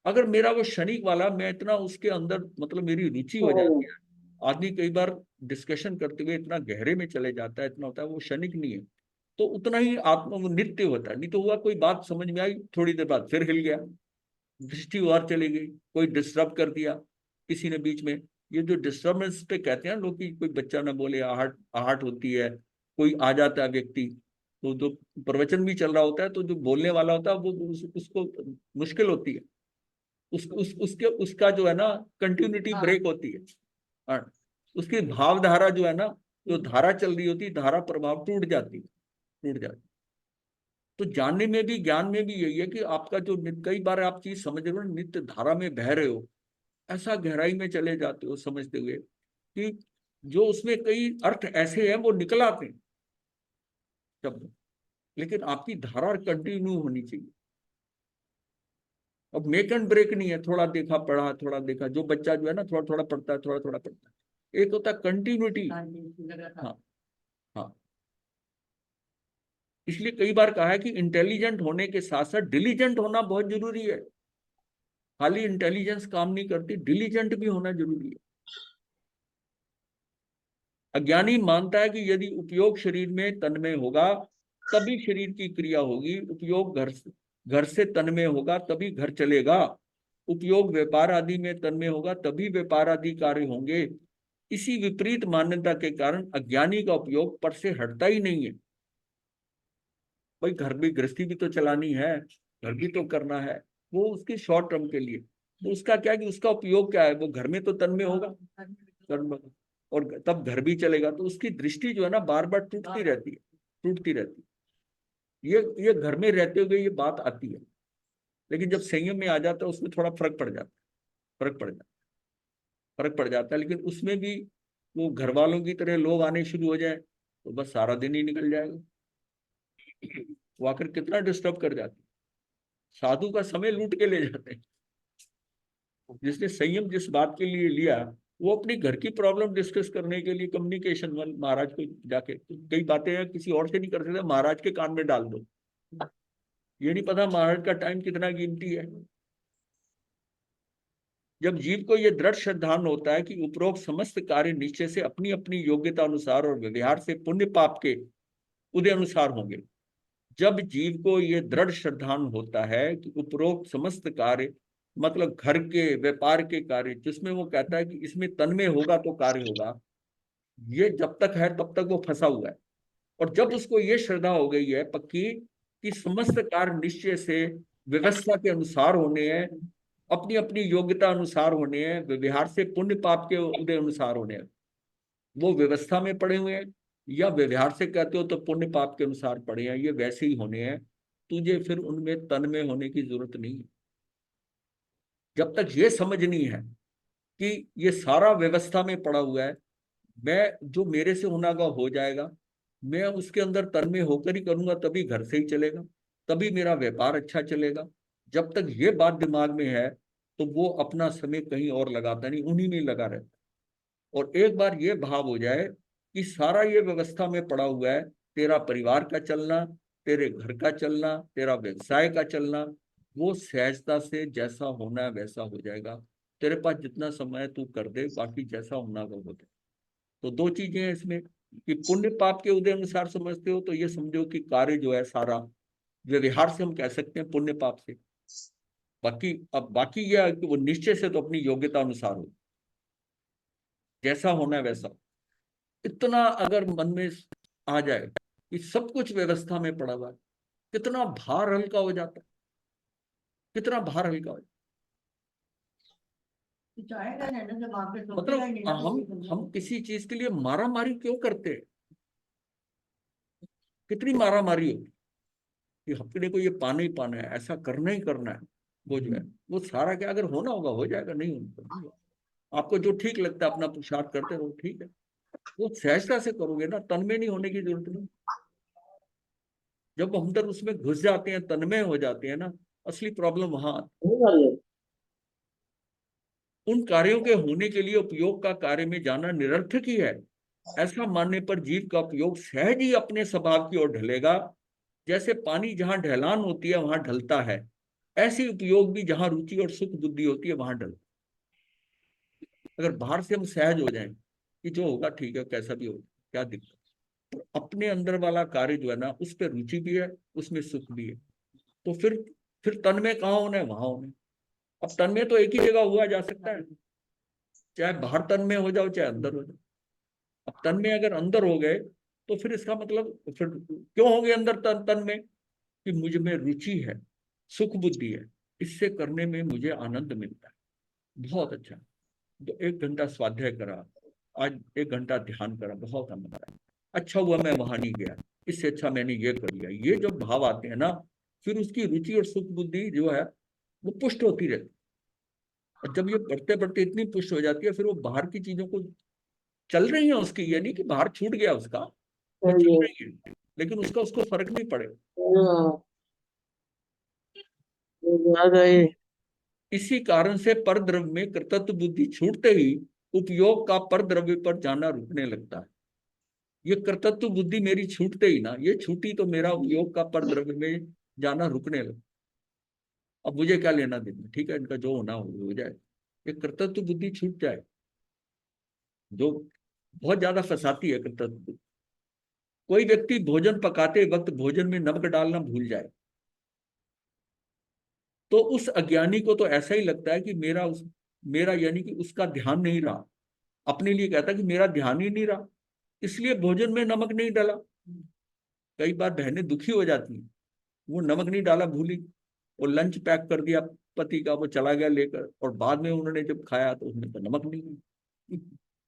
अगर मेरा वो क्षणिक वाला, मैं इतना उसके अंदर मतलब मेरी रुचि हो जाती है, आदमी कई बार डिस्कशन करते हुए इतना गहरे में चले जाता है, इतना होता है, वो क्षणिक नहीं है, तो उतना ही आत्मा वो नित्य होता है। नहीं तो हुआ कोई बात समझ में आई, थोड़ी देर बाद फिर हिल गया, दृष्टि और चली गई, कोई डिस्टर्ब कर दिया किसी ने बीच में। ये जो डिस्टर्बेंस पे कहते हैं लोग कि कोई बच्चा ना बोले, आहट आहट होती है, कोई आ जाता है व्यक्ति, तो जो प्रवचन भी चल रहा होता है तो जो बोलने वाला होता है वो उसको मुश्किल होती है, उसका जो है ना कंटिन्यूटी ब्रेक होती है, और उसकी भावधारा जो है ना, जो धारा चल रही होती है, धारा प्रभाव टूट जाती है। तो जानने में भी ज्ञान में भी यही है कि आपका जो कई बार आप चीज समझ रहे हो, नित्य धारा में बह रहे हो, ऐसा गहराई में चले जाते हो समझते हुए कि जो उसमें कई अर्थ ऐसे हैं वो निकल आते हैं शब्द, लेकिन आपकी धारा कंटिन्यू होनी चाहिए। अब मेक एंड ब्रेक नहीं है, थोड़ा देखा पढ़ा, थोड़ा देखा, जो बच्चा जो है ना थोड़ा थोड़ा पढ़ता है, थोड़ा थोड़ा पढ़ता है, एक होता है कंटिन्यूटी। हाँ, हाँ। इसलिए कई बार कहा है कि इंटेलिजेंट होने के साथ साथ डिलीजेंट होना बहुत जरूरी है। खाली इंटेलिजेंस काम नहीं करती, डिलीजेंट भी होना जरूरी है। अज्ञानी मानता है कि यदि उपयोग शरीर में तन्मय होगा तभी शरीर की क्रिया होगी, उपयोग घर से तन्मय होगा तभी घर चलेगा, उपयोग व्यापार आदि में तन्मय होगा तभी व्यापार आदि कार्य होंगे। इसी विपरीत मान्यता के कारण अज्ञानी का उपयोग पर से हटता ही नहीं है। भाई घर भी, गृहस्थी भी तो चलानी है, घर भी तो करना है, वो उसके शॉर्ट टर्म के लिए, तो उसका क्या है कि उसका उपयोग क्या है, वो घर में तो तन्मय होगा, कर्म, और तब घर भी चलेगा, तो उसकी दृष्टि जो है ना बार बार टूटती रहती है। ये घर में रहते हुए ये बात आती है, लेकिन जब संयम में आ जाता है उसमें थोड़ा फर्क पड़ जाता है, फर्क पड़ जाता है, फर्क पड़ जाता है। लेकिन उसमें भी वो घर वालों की तरह लोग आने शुरू हो जाए तो बस सारा दिन ही निकल जाएगा। वो आकर कितना डिस्टर्ब कर जाते हैं, साधु का समय लूट के ले जाते हैं। जिसने संयम जिस बात के लिए लिया, वो अपनी घर की प्रॉब्लम डिस्कस करने के लिए कम्युनिकेशन महाराज को जाके कई बातें हैं किसी और से नहीं कर सकते, महाराज के कान में डाल दो। ये नहीं पता महाराज का टाइम कितना कीमती है। जब जीव को यह दृढ़ श्रद्धान होता है कि उपरोक्त समस्त कार्य निश्चय से अपनी अपनी योग्यता अनुसार और व्यवहार से पुण्य पाप के उदय अनुसार होंगे, जब जीव को यह दृढ़ श्रद्धान होता है कि उपरोक्त समस्त कार्य मतलब घर के व्यापार के कार्य जिसमें वो कहता है कि इसमें तन्मय होगा तो कार्य होगा, ये जब तक है तब तक वो फंसा हुआ है। और जब उसको ये श्रद्धा हो गई है पक्की कि समस्त कार्य निश्चय से व्यवस्था के अनुसार होने हैं, अपनी अपनी योग्यता अनुसार होने हैं, व्यवहार से पुण्य पाप के उदय अनुसार होने हैं, वो व्यवस्था में पड़े हुए हैं या व्यवहार से कहते हो तो पुण्य पाप के अनुसार पड़े हैं, ये वैसे ही होने हैं। तुझे फिर उनमें तन्मय होने की जरूरत नहीं है। जब तक ये समझ नहीं है कि ये सारा व्यवस्था में पड़ा हुआ है, मैं जो मेरे से होना का हो जाएगा, मैं उसके अंदर तन्मय होकर ही करूंगा, तभी घर से ही चलेगा, तभी मेरा व्यापार अच्छा चलेगा। जब तक ये बात दिमाग में है तो वो अपना समय कहीं और लगाता नहीं, उन्हीं में लगा रहता। और एक बार ये भाव हो जाए कि सारा ये व्यवस्था में पड़ा हुआ है, तेरा परिवार का चलना, तेरे घर का चलना, तेरा व्यवसाय का चलना, वो सहजता से जैसा होना है वैसा हो जाएगा। तेरे पास जितना समय है तू कर दे, बाकी जैसा होना वो हो जाए। तो दो चीजें हैं इसमें कि पुण्य पाप के उदय अनुसार समझते हो तो ये समझो कि कार्य जो है सारा व्यवहार से हम कह सकते हैं पुण्य पाप से। बाकी अब बाकी यह है कि वो निश्चय से तो अपनी योग्यता अनुसार हो, जैसा होना है वैसा। इतना अगर मन में आ जाए कि सब कुछ व्यवस्था में पड़ा हुआ है, कितना भार हल्का हो जाता है, कितना भार हल्का हो जाता जाएगा ना जब वहां पे है। सोचेगा ही नहीं ना तो हम किसी चीज के लिए मारा मारी क्यों करते हैं? कितनी मारा मारी होती कि अपने को ये पाना ही पाना है, ऐसा करना ही करना है। वो जो है वो सारा क्या अगर होना होगा हो जाएगा, नहीं होना तो नहीं होगा। आपको जो ठीक लगता है अपना पुरुषार्थ करते रहो, ठीक है। वो सहजता से करोगे ना, तन्मय नहीं होने की जरूरत नहीं। जब हम अंदर उसमें घुस जाते हैं, तन्मय हो जाते हैं ना, असली प्रॉब्लम वहां आती है। उन कार्यों के होने के लिए उपयोग का कार्य में जाना निरर्थक ही है। ऐसा मानने पर जीव का उपयोग सहज ही अपने स्वभाव की ओर ढलेगा। जैसे पानी जहां ढलान होती है वहां ढलता है, ऐसे उपयोग भी जहां रुचि और सुख बुद्धि होती है वहां ढलता है। अगर बाहर से हम सहज हो जाएं कि जो होगा ठीक है, कैसा भी होगा, क्या दिक्कत, तो अपने अंदर वाला कार्य जो है ना उस पर रुचि भी है, उसमें सुख भी है, तो फिर तन्मय कहाँ होना है, वहां होना है। अब तन्मय तो एक ही जगह हुआ जा सकता है, चाहे बाहर तन्मय हो जाओ चाहे अंदर हो जाओ। अब तन्मय अगर अंदर हो गए तो फिर इसका मतलब फिर क्यों हो गए अंदर तन्मय, कि मुझ में रुचि है, सुख बुद्धि है, इससे करने में मुझे आनंद मिलता है, बहुत अच्छा। तो 1 घंटा स्वाध्याय करा, आज 1 घंटा ध्यान करा, बहुत आनंद आया। अच्छा हुआ मैं वहां नहीं गया, इससे अच्छा मैंने ये कर लिया। ये जो भाव आते हैं ना, फिर उसकी रुचि और सुख बुद्धि जो है वो पुष्ट होती रहती है। और जब ये बढ़ते बढ़ते इतनी पुष्ट हो जाती है, फिर वो बाहर की चीजों को चल रही है उसकी, ये नहीं कि बाहर छूट गया उसका, वो चल रही है, लेकिन उसका उसको फर्क नहीं पड़ेगा। इसी कारण से परद्रव्य में कृतत्व बुद्धि छूटते ही उपयोग का परद्रव्य पर जाना रुकने लगता है। ये कृतत्व बुद्धि मेरी छूटते ही ना, ये छूटी तो मेरा उपयोग का परद्रव्य में जाना रुकने लगा। अब मुझे क्या लेना देना, ठीक है, इनका जो होना हो जाए। ये कृतत्व बुद्धि छूट जाए जो बहुत ज्यादा फंसाती है कृतत्व बुद्धि। कोई व्यक्ति भोजन पकाते वक्त भोजन में नमक डालना भूल जाए तो उस अज्ञानी को तो ऐसा ही लगता है कि मेरा यानी कि उसका ध्यान नहीं रहा, अपने लिए कहता है कि मेरा ध्यान ही नहीं रहा, इसलिए भोजन में नमक नहीं डाला। कई बार बहनें दुखी हो जाती हैं, वो नमक नहीं डाला भूली, वो लंच पैक कर दिया पति का, वो चला गया लेकर, और बाद में उन्होंने जब खाया तो उसमें तो नमक नहीं है।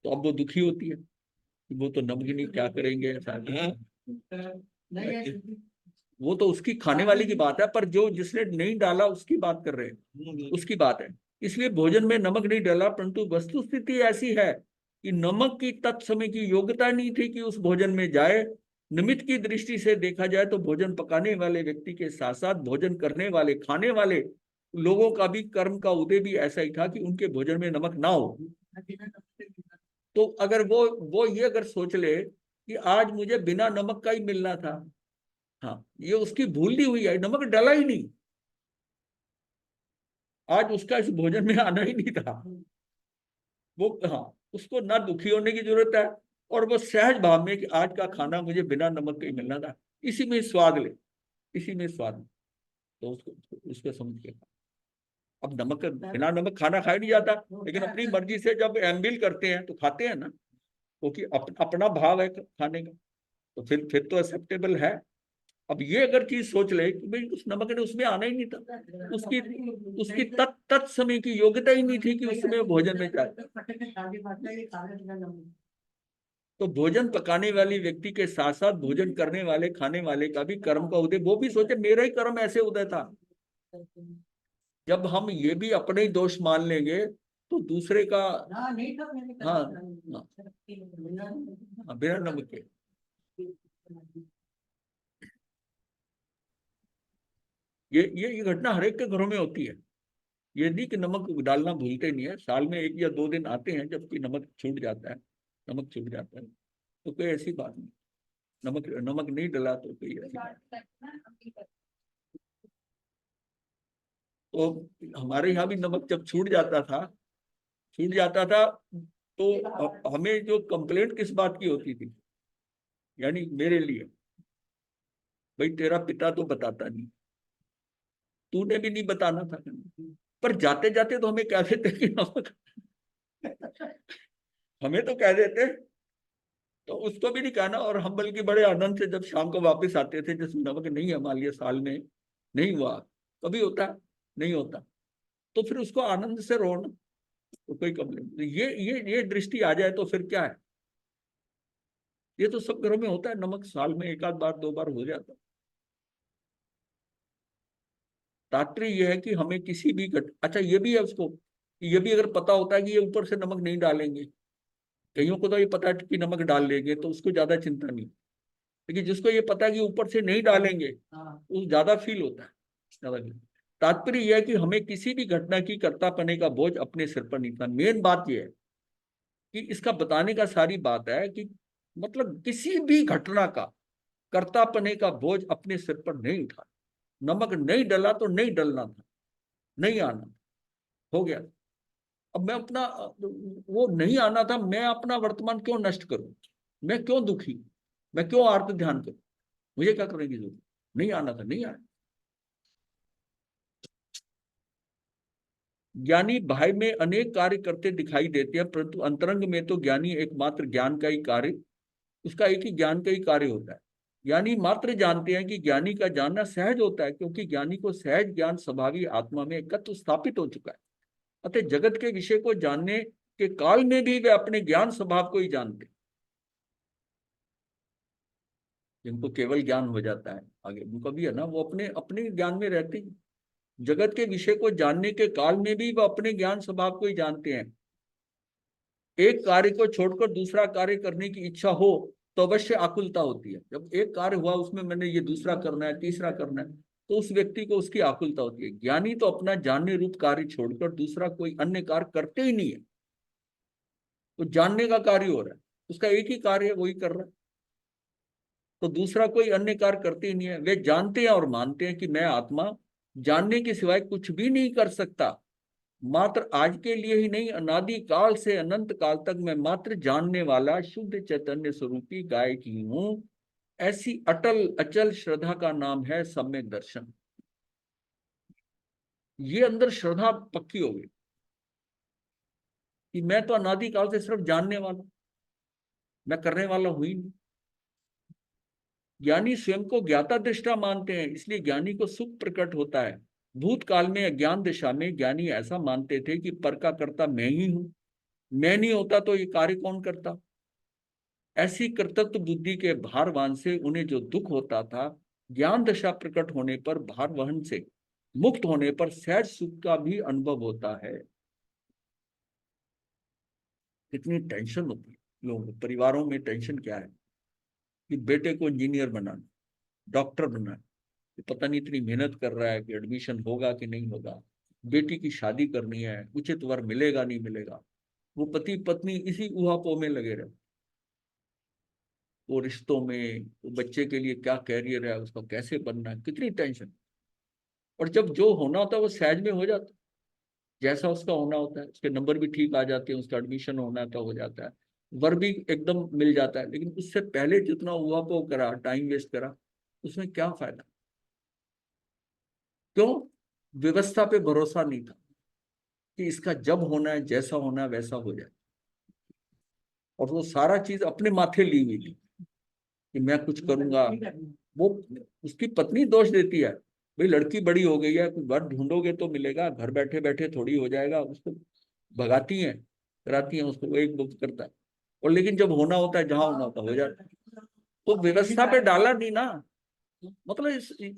तो अब वो दुखी होती है कि वो तो नमक ही नहीं, क्या करेंगे ऐसा। नहीं है वो तो उसकी खाने वाले की बात है, पर जो जिसने नहीं डाला उसकी बात कर रहे हैं, उसकी बात है। इसलिए भोजन में नमक नहीं डाला, परंतु वस्तु स्थिति ऐसी है कि नमक की तत्समय की योग्यता नहीं थी कि उस भोजन में जाए। निमित्त की दृष्टि से देखा जाए तो भोजन पकाने वाले व्यक्ति के साथ साथ भोजन करने वाले, खाने वाले लोगों का भी कर्म का उदय भी ऐसा ही था कि उनके भोजन में नमक ना हो। तो अगर वो ये अगर सोच ले कि आज मुझे बिना नमक का ही मिलना था, हाँ, ये उसकी भूल नहीं हुई है, नमक डाला ही नहीं, आज उसका इस भोजन में आना ही नहीं था। वो, हाँ, उसको ना दुखी होने की जरूरत है, और वो सहज भाव में कि आज का खाना मुझे बिना नमक के ही मिलना था, इसी में स्वाद ले, इसी में स्वाद ले। तो उसको समझ के, अब नमक, बिना नमक खाना खाया नहीं जाता, लेकिन अपनी मर्जी से जब एमबिल करते हैं तो खाते हैं ना, क्योंकि अपना भाव है खाने का, तो फिर तो एक्सेप्टेबल है। अब ये अगर चीज सोच ले कि भाई उस नमक ने उसमें आना ही नहीं था, उसकी उसकी तत्समय की योग्यता ही नहीं थी कि उसमें भोजन में जाए, तो भोजन पकाने वाले व्यक्ति के साथ साथ भोजन करने वाले, खाने वाले का भी कर्म का उदय, वो भी सोचे मेरा ही कर्म ऐसे उदय था। जब हम ये भी अपने ही दोष मान लेंगे तो दूसरे का, हाँ, बिना नमक के, ये घटना हर एक के घरों में होती है। ये नहीं कि नमक डालना भूलते नहीं है, साल में 1 या 2 दिन आते हैं जबकि नमक छूट जाता है, नमक छूट जाता है, तो कोई ऐसी बात नहीं। नमक नमक नहीं डला तो कोई ऐसी बात। तो हमारे यहाँ भी नमक जब छूट जाता था, तो हमें जो कंप्लेंट किस बात की होती थी, यानी मेरे लिए, भाई तेरा पिता तो बताता नहीं, तूने भी नहीं बताना था, पर जाते जाते तो हमें कह देते कि नमक, हमें तो कह देते, तो उसको भी नहीं कहना। और हम बल्कि बड़े आनंद से जब शाम को वापस आते थे, जिसमें नमक नहीं है, मान लिया साल में नहीं हुआ, कभी होता है, नहीं होता, तो फिर उसको आनंद से रोना, तो कोई कंप्लेन। ये दृष्टि आ जाए तो फिर क्या है, ये तो सब घरों में होता है, नमक साल में 1 आध बार 2 बार हो जाता है। तात्पर्य यह है कि हमें किसी भी अच्छा ये भी है उसको, ये भी अगर पता होता है कि ये ऊपर से नमक नहीं डालेंगे, कईयों को तो ये पता है कि नमक डाल लेंगे तो उसको ज्यादा चिंता नहीं, लेकिन जिसको ये पता है कि ऊपर से नहीं डालेंगे वो ज्यादा फील होता है, ज्यादा फील। तात्पर्य यह है कि हमें किसी भी घटना की कर्तापने का बोझ अपने सिर पर नहीं था। मेन बात यह है कि इसका बताने का सारी बात है कि मतलब किसी भी घटना का कर्तापने का बोझ अपने सिर पर नहीं उठा। नमक नहीं डला तो नहीं डलना था, नहीं आना, हो गया। अब मैं अपना, वो नहीं आना था, मैं अपना वर्तमान क्यों नष्ट करूं, मैं क्यों दुखी, मैं क्यों आर्त ध्यान करूं, मुझे क्या करने की जरूरत, नहीं आना था, नहीं आया। ज्ञानी बाह्य में अनेक कार्य करते दिखाई देते हैं, परंतु अंतरंग में तो ज्ञानी एकमात्र ज्ञान का ही कार्य, उसका एक ही ज्ञान का ही कार्य होता है। ज्ञानी मात्र जानते हैं कि ज्ञानी का जानना सहज होता है, क्योंकि ज्ञानी को सहज ज्ञान स्वभावी आत्मा में एकत्व स्थापित हो चुका है। अतः जगत के विषय को जानने के काल में भी वे अपने ज्ञान स्वभाव को ही जानते, जिनको केवल ज्ञान हो जाता है आगे उनका भी है ना, वो अपने अपने ज्ञान में रहते हैं। जगत के विषय को जानने के काल में भी वो अपने ज्ञान स्वभाव को ही जानते हैं। एक कार्य को छोड़कर दूसरा कार्य करने की इच्छा हो तो अवश्य आकुलता होती है। जब एक कार्य हुआ उसमें मैंने ये दूसरा करना है, तीसरा करना है, तो उस व्यक्ति को उसकी आकुलता होती है। ज्ञानी तो अपना जानने रूप कार्य छोड़कर दूसरा कोई अन्य कार्य करते ही नहीं है, तो जानने का कार्य हो रहा है, उसका एक ही कार्य है, वही कर रहा है, तो दूसरा कोई अन्य कार्य करते ही नहीं है। वे जानते हैं और मानते हैं कि मैं आत्मा जानने के सिवाय कुछ भी नहीं कर सकता। मात्र आज के लिए ही नहीं, अनादि काल से अनंत काल तक मैं मात्र जानने वाला शुद्ध चैतन्य स्वरूपी गायक ही हूं। ऐसी अटल अचल श्रद्धा का नाम है सम्यक दर्शन। ये अंदर श्रद्धा पक्की हो गई कि मैं तो अनादि काल से सिर्फ जानने वाला, मैं करने वाला हुई नहीं। ज्ञानी स्वयं को ज्ञाता दृष्टा मानते हैं, इसलिए ज्ञानी को सुख प्रकट होता है। भूतकाल में अज्ञान दिशा में ज्ञानी ऐसा मानते थे कि पर का कर्ता मैं ही हूं, मैं नहीं होता तो ये कार्य कौन करता। ऐसी कर्तृत्व बुद्धि के भारवान से उन्हें जो दुख होता था ज्ञान दशा प्रकट होने पर भार वहन से मुक्त होने पर सहज सुख का भी अनुभव होता है। कितनी टेंशन होती है लोगों को, परिवारों में टेंशन क्या है कि बेटे को इंजीनियर बनाना, डॉक्टर बनाना, तो पता नहीं इतनी मेहनत कर रहा है कि एडमिशन होगा कि नहीं होगा, बेटी की शादी करनी है, उचित वर मिलेगा नहीं मिलेगा, वो पति पत्नी इसी ऊहापोह में लगे रहे, वो रिश्तों में, वो बच्चे के लिए क्या कैरियर है, उसको कैसे बनना है, कितनी टेंशन। और जब जो होना होता है वो सहज में हो जाता है, जैसा उसका होना होता है, उसके नंबर भी ठीक आ जाते हैं, उसका एडमिशन होना तो हो जाता है, वर भी एकदम मिल जाता है। लेकिन उससे पहले जितना ऊहापोह करा, टाइम वेस्ट करा, उसमें क्या फायदा? क्यों? व्यवस्था पे भरोसा नहीं था कि इसका जब होना है, जैसा होना है वैसा हो जाए। और वो सारा चीज अपने माथे ली हुई थी कि मैं कुछ करूंगा। वो उसकी पत्नी दोष देती है, भाई लड़की बड़ी हो गई है, कोई वर ढूंढोगे तो मिलेगा, घर बैठे बैठे थोड़ी हो जाएगा। उसको भगाती हैं, कराती हैं उसको, वो एक बुक करता है। और लेकिन जब होना होता है, जहां होना होता है हो जाता है। तो व्यवस्था पे डाला नहीं ना। मतलब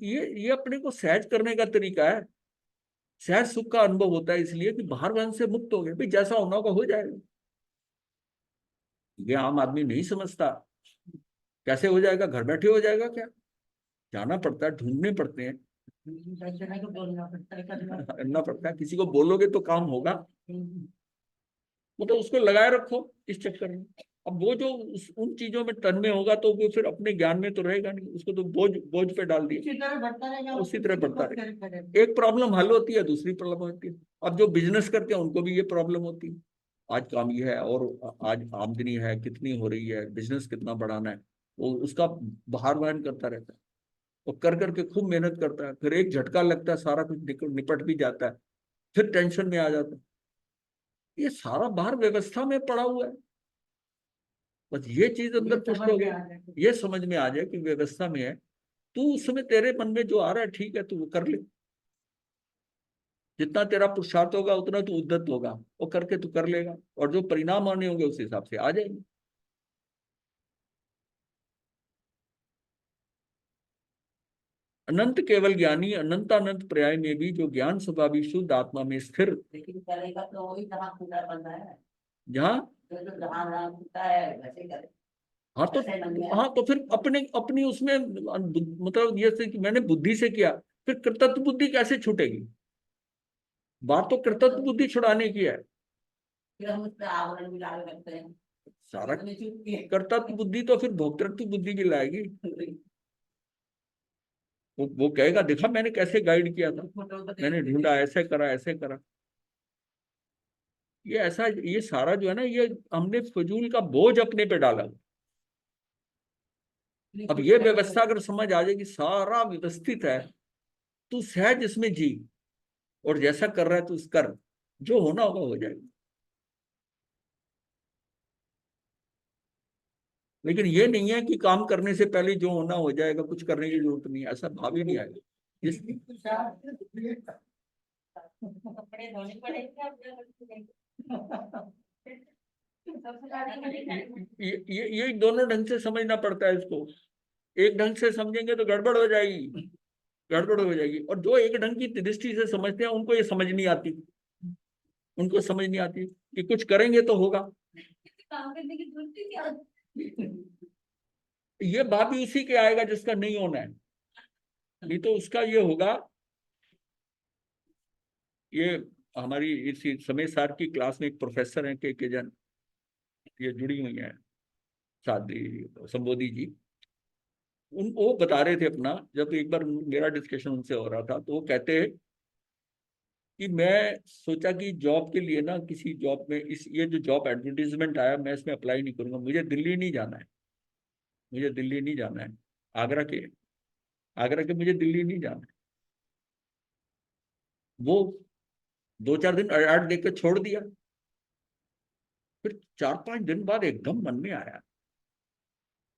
ये अपने को सहज करने का तरीका है। सहज सुख का अनुभव होता है इसलिए कि बाहर वन से मुक्त हो गए, भाई जैसा होना होगा हो जाएगा। ये आम आदमी नहीं समझता। कैसे हो जाएगा? घर बैठे हो जाएगा क्या? जाना पड़ता है, ढूंढने पड़ते हैं, बोलना पड़ता है, करना करना पड़ता है। किसी को बोलोगे तो काम होगा? मतलब उसको लगाए रखो इस चक्कर में। अब वो जो उन चीजों में तन्मय होगा तो वो फिर अपने ज्ञान में तो रहेगा नहीं, उसको तो बोझ बोझ पे डाल दिया, उसी तरह बढ़ता रहेगा, उसी तरह बढ़ता रहेगा। रहेगा। एक प्रॉब्लम हल होती है, दूसरी प्रॉब्लम होती है। अब जो बिजनेस करते हैं उनको भी ये प्रॉब्लम होती है, आज काम ये है और आज आमदनी है कितनी हो रही है, बिजनेस कितना बढ़ाना है, वो उसका बाहर वहन करता रहता है। और कर करके खूब मेहनत करता है, फिर एक झटका लगता है, सारा कुछ निपट भी जाता है, फिर टेंशन में आ जाता है। ये सारा बाहर व्यवस्था में पड़ा हुआ है। बस ये चीज अंदर पुष्ट हो गया, ये समझ में आ जाए कि व्यवस्था में है। तू उस समय तेरे मन में जो आ रहा है ठीक है, तू वो कर ले। जितना तेरा पुरुषार्थ होगा उतना तू उद्यत होगा, वो करके तू कर लेगा, और जो परिणाम आने होंगे उस हिसाब से आ जाएंगे। अनंत केवल ज्ञानी अनंत अनंत पर्याय में भी जो ज्ञान स्वभावी शुद्ध आत्मा में स्थिर, लेकिन करेगा तो वही जहाँ खुदा बन रहा है, जहाँ, जो जहाँ जहाँ खुदा है वैसे करे, हाँ तो, वैसे मन में हाँ तो फिर अपने अपनी उसमें मतलब ये से कि मैंने बुद्धि से किया, फिर कृतत्व बुद्धि कैसे छूटेगी? बात तो कृतत्व बुद्धि छुड़ाने की है। फिर हम उस पर आवरण भी डाल करते हैं, सारा अपने चुप के कर्तव्य बुद्धि तो फिर भोक्तृत्व बुद्धि की लाएगी। वो कहेगा देखा मैंने कैसे गाइड किया था, मैंने ढूंढा, ऐसे करा ऐसे करा। ये ऐसा, ये सारा जो है ना, ये हमने फजूल का बोझ अपने पे डाला। अब ये व्यवस्था अगर समझ आ जाए कि सारा व्यवस्थित है, तू सहज इसमें जी, और जैसा कर रहा है तू कर, जो होना होगा हो जाएगा। लेकिन ये नहीं है कि काम करने से पहले जो होना हो जाएगा, कुछ करने की जरूरत नहीं है, ऐसा भाव ही नहीं आएगा। कपड़े धोने पड़ेंगे ये दोनों ढंग से समझना पड़ता है इसको। एक ढंग से समझेंगे तो गड़बड़ हो जाएगी, गड़बड़ हो जाएगी। और जो एक ढंग की दृष्टि से समझते हैं उनको ये समझ नहीं आती, उनको समझ नहीं आती कि कुछ करेंगे तो होगा। काम करने की जरूरत ही क्या? ये बात भी उसी के आएगा जिसका नहीं होना है, नहीं तो उसका ये होगा। ये हमारी इसी समय सार की क्लास में एक प्रोफेसर हैं के जन, ये जुड़ी हुई है साधी संबोधि जी। वो बता रहे थे अपना, जब एक बार मेरा डिस्कशन उनसे हो रहा था, तो वो कहते कि मैं सोचा कि जॉब के लिए ना, किसी जॉब में इस ये जो जॉब एडवर्टीजमेंट आया, मैं इसमें अप्लाई नहीं करूंगा, मुझे दिल्ली नहीं जाना है, मुझे दिल्ली नहीं जाना है। आगरा के, आगरा के मुझे दिल्ली नहीं जाना है। वो 2-4 दिन ऐड देकर छोड़ दिया। फिर 4-5 दिन बाद एकदम मन में आया,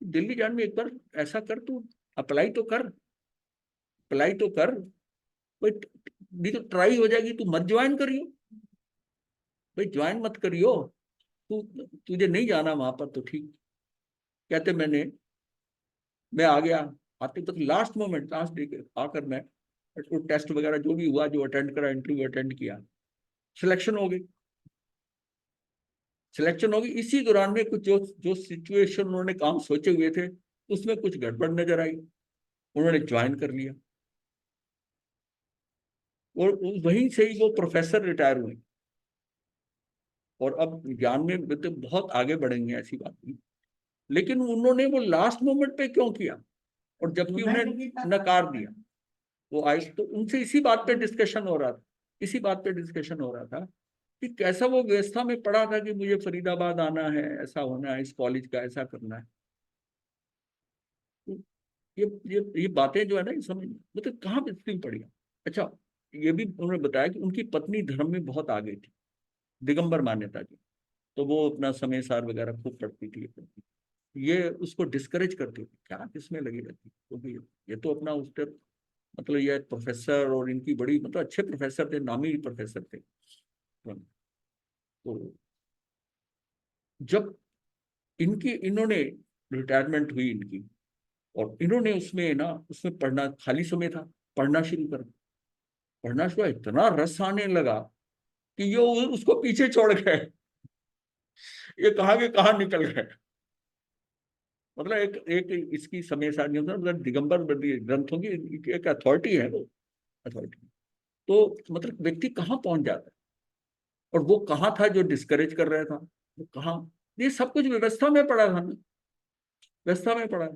दिल्ली जाने में एक बार ऐसा कर, तू अप्लाई तो कर, अप्लाई तो कर भाई, नहीं तो ट्राई हो जाएगी, तू मत ज्वाइन करियो भाई, ज्वाइन मत करियो तू, तुझे नहीं जाना वहां पर तो ठीक। कहते मैं आ गया, आते तक लास्ट मोमेंट, लास्ट डे आकर मैं टेस्ट वगैरह जो भी हुआ, जो अटेंड करा, इंटरव्यू अटेंड किया, सिलेक्शन हो गई। सिलेक्शन होगी, इसी दौरान में कुछ जो जो सिचुएशन उन्होंने काम सोचे हुए थे उसमें कुछ गड़बड़ नजर आई, उन्होंने ज्वाइन कर लिया और वहीं से ही वो प्रोफेसर रिटायर हुए और अब ज्ञान में मतलब बहुत आगे बढ़ेंगे, ऐसी बात नहीं। लेकिन उन्होंने वो लास्ट मोमेंट पे क्यों किया, और जबकि उन्हें नकार दिया। वो आए तो उनसे इसी बात पे डिस्कशन हो रहा था, इसी बात पे डिस्कशन हो रहा था कि कैसा वो व्यवस्था में पढ़ा था कि मुझे फरीदाबाद आना है, ऐसा होना है, इस कॉलेज का ऐसा करना है। ये बातें जो है ना, ये समझ मतलब कहाँ बिस्ती पड़ी। अच्छा, ये भी उन्होंने बताया कि उनकी पत्नी धर्म में बहुत आगे थी, दिगंबर मान्यता की, तो वो अपना समय सार वगैरह खूब पढ़ती थी। ये उसको डिस्करेज करती थी, क्या किसमें लगी रहती, तो ये तो अपना उस टाइम मतलब ये प्रोफेसर और इनकी बड़ी मतलब अच्छे प्रोफेसर थे, नामी प्रोफेसर थे। तो जब इन्होंने रिटायरमेंट हुई इनकी, और इन्होंने उसमें ना, उसमें पढ़ना, खाली समय था, पढ़ना शुरू कर, पढ़ना शुरू, इतना रस आने लगा कि ये उसको पीछे छोड़ गए, ये कहाँ के कहाँ निकल गए। मतलब एक एक इसकी समय सारणी होता है, मतलब दिगंबर ग्रंथों की एक अथॉरिटी है वो, अथॉरिटी। तो मतलब व्यक्ति कहाँ पहुंच जाता है, और वो कहाँ था जो डिस्करेज कर रहा था, वो कहाँ, ये सब कुछ व्यवस्था में पड़ा था ना, व्यवस्था में पड़ा।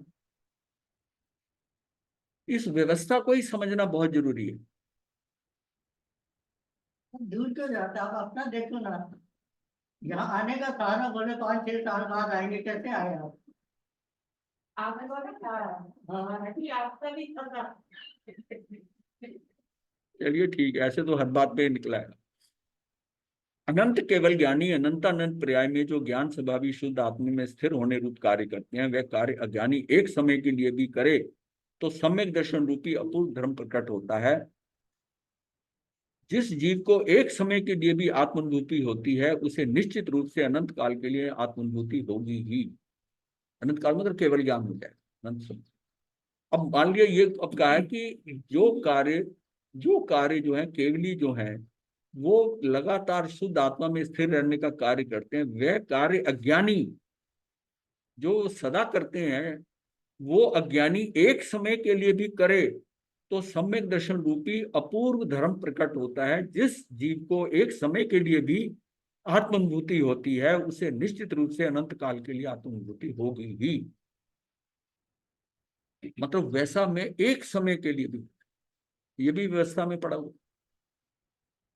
इस व्यवस्था को ही समझना बहुत जरूरी है। दूर क्यों जाता, आप अपना देखो ना। यहाँ आने का था ना, बोले 5-6 साल बाद आएंगे, कैसे आए आप? आपने बोला क्या? हाँ, कि आपका भी था। चलिए ठीक है, ऐसे तो हर बात पे निकला है। अनंत केवल ज्ञानी अनंत अनंत पर्याय में जो ज्ञान स्वभावी शुद्ध आत्मा में स्थिर होने रूप कार्य करते हैं, वह कार्य अज्ञानी एक समय के लिए भी करे तो सम्यक दर्शन रूपी अपूर्व धर्म प्रकट होता है। जिस जीव को एक समय के लिए भी आत्मानुभूति होती है, उसे निश्चित रूप से अनंत काल के लिए आत्मानुभूति होगी ही। अनंत काल मतलब केवल ज्ञान हो जाए, अनंत समय। अब मान लिया ये अब कहा है कि जो कार्य जो है केवली जो है, वो लगातार शुद्ध आत्मा में स्थिर रहने का कार्य करते हैं, वह कार्य अज्ञानी जो सदा करते हैं, वो अज्ञानी एक समय के लिए भी करे तो सम्यक दर्शन रूपी अपूर्व धर्म प्रकट होता है। जिस जीव को एक समय के लिए भी आत्मानुभूति होती है, उसे निश्चित रूप से अनंत काल के लिए आत्मानुभूति होगी ही। मतलब वैसा में एक समय के लिए भी, ये भी व्यवस्था में पड़ा हुआ।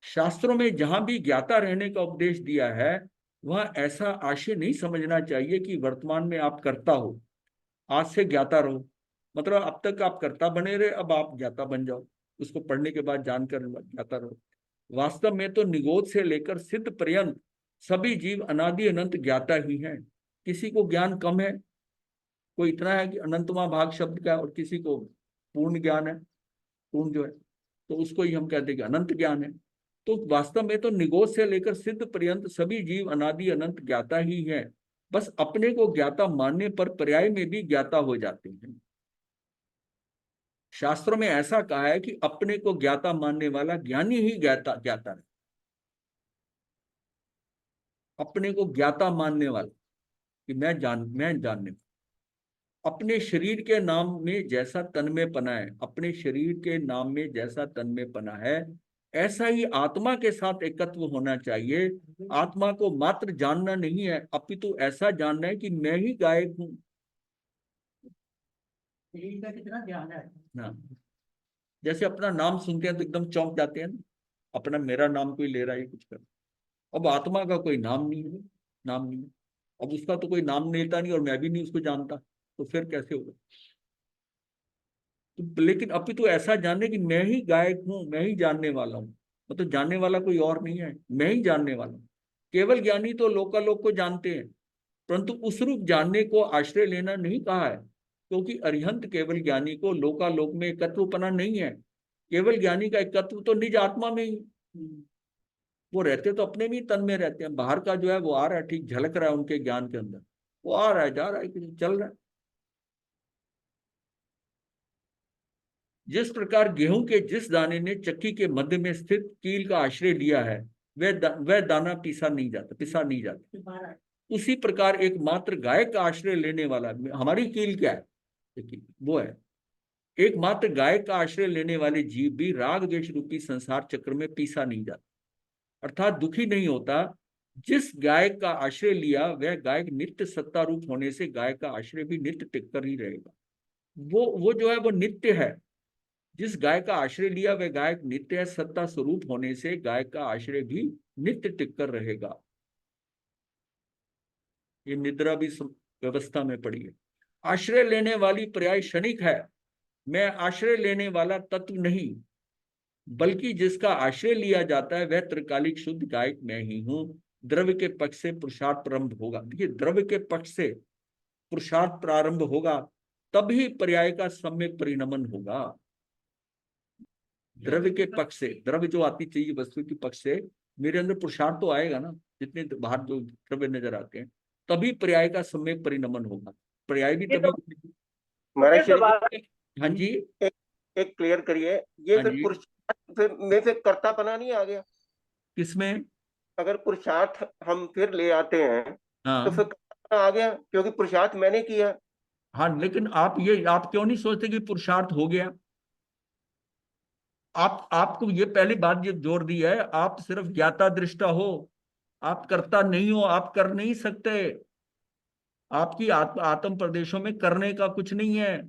शास्त्रों में जहां भी ज्ञाता रहने का उपदेश दिया है, वह ऐसा आशय नहीं समझना चाहिए कि वर्तमान में आप कर्ता हो, आज से ज्ञाता रहो, मतलब अब तक आप कर्ता बने रहे, अब आप ज्ञाता बन जाओ, उसको पढ़ने के बाद जानकर ज्ञाता रहो। वास्तव में तो निगोद से लेकर सिद्ध पर्यंत सभी जीव अनादि अनंत ज्ञाता ही हैं। किसी को ज्ञान कम है, कोई इतना है कि अनंतमा भाग शब्द का है, और किसी को पूर्ण ज्ञान है, पूर्ण जो है, तो उसको ही हम कहते हैं कि अनंत ज्ञान है। तो वास्तव में तो निगोद से लेकर सिद्ध पर्यंत सभी जीव अनादि अनंत ज्ञाता ही है, बस अपने को ज्ञाता मानने पर पर्याय में भी ज्ञाता हो जाते हैं। शास्त्रों में ऐसा कहा है कि अपने को ज्ञाता मानने वाला ज्ञानी ही ज्ञाता ज्ञाता है। अपने को ज्ञाता मानने वाला कि मैं जानने, अपने शरीर के नाम में जैसा तन में पना है, अपने शरीर के नाम में जैसा तन में पना है, ऐसा ही आत्मा के साथ एकत्व होना चाहिए। आत्मा को मात्र जानना नहीं है, अपितु ऐसा जानना है कि मैं ही गायक हूं। शरीर का कितना ध्यान है। ना, जैसे अपना नाम सुनते हैं तो एकदम चौंक जाते हैं ना, अपना मेरा नाम कोई ले रहा है कुछ कर। अब आत्मा का कोई नाम नहीं है, नाम नहीं है। अब उसका तो कोई नाम लेता नहीं, और मैं भी नहीं उसको जानता, तो फिर कैसे होगा। तो लेकिन अभी तो ऐसा जानने कि मैं ही गायक हूं, मैं ही जानने वाला हूं, मतलब जानने वाला कोई और नहीं है, मैं ही जानने वाला हूं। केवल ज्ञानी तो लोकालोक को जानते हैं, परंतु उस रूप जानने को आश्रय लेना नहीं कहा है, क्योंकि अरिहंत केवल ज्ञानी को लोकालोक में एकत्वपना नहीं है। केवल ज्ञानी का एकत्व तो निज आत्मा में ही, वो रहते तो अपने भी तन में रहते हैं, बाहर का जो है वो आ रहा है, ठीक झलक रहा है उनके ज्ञान के अंदर, वो आ रहा है, जा रहा है, चल रहा है। जिस प्रकार गेहूं के जिस दाने ने चक्की के मध्य में स्थित कील का आश्रय लिया है, वह दाना पिसा नहीं जाता। उसी प्रकार एकमात्र गाय का आश्रय लेने वाला, हमारी कील क्या है, वो है एकमात्र गाय का आश्रय लेने वाले जीव भी राग द्वेष रूपी संसार चक्र में पीसा नहीं जाता, अर्थात दुखी नहीं होता। जिस गाय का आश्रय लिया वह गाय नित्य सत्ता रूप होने से गाय का आश्रय भी नित्य टिक कर ही रहेगा। वो जो है वो नित्य है। जिस गाय का आश्रय लिया वह गाय नित्य है, सत्ता स्वरूप होने से गाय का आश्रय भी नित्य टिक कर रहेगा। ये निद्रा भी व्यवस्था में पड़ी है। आश्रय लेने वाली पर्याय क्षणिक है। मैं आश्रय लेने वाला तत्व नहीं, बल्कि जिसका आश्रय लिया जाता है वह त्रिकालिक शुद्ध गायक मैं ही हूं। द्रव्य के पक्ष से पुरुषार्थ प्रारंभ होगा। देखिए, द्रव्य के पक्ष से पुरुषार्थ प्रारंभ होगा, तभी पर्याय का सम्यक परिणमन होगा। द्रव्य के पक्ष से, द्रव्य जो आती चाहिए वस्तु के पक्ष से मेरे अंदर पुरुषार्थ तो आएगा ना, जितने बाहर जो द्रव्य नजर आते हैं, तभी पर्याय का सम्यक परिणमन होगा। पर्याय भी तभी। महाराज श्री जी, हाँ जी, एक क्लियर करिए, ये हाँ फिर जी। पुरुषार्थ फिर कर्तापना नहीं आ गया? किसमें? अगर पुरुषार्थ हम फिर ले आते हैं तो फिर हाँ कर्तापना आ गया, क्योंकि पुरुषार्थ मैंने किया। हाँ, लेकिन आप क्यों नहीं सोचते कि पुरुषार्थ हो गया? आपको ये पहली बात ये जोर दी है, आप सिर्फ ज्ञाता दृष्टा हो, आप करता नहीं हो, आप कर नहीं सकते। आपकी आत्म प्रदेशों में करने का कुछ नहीं है,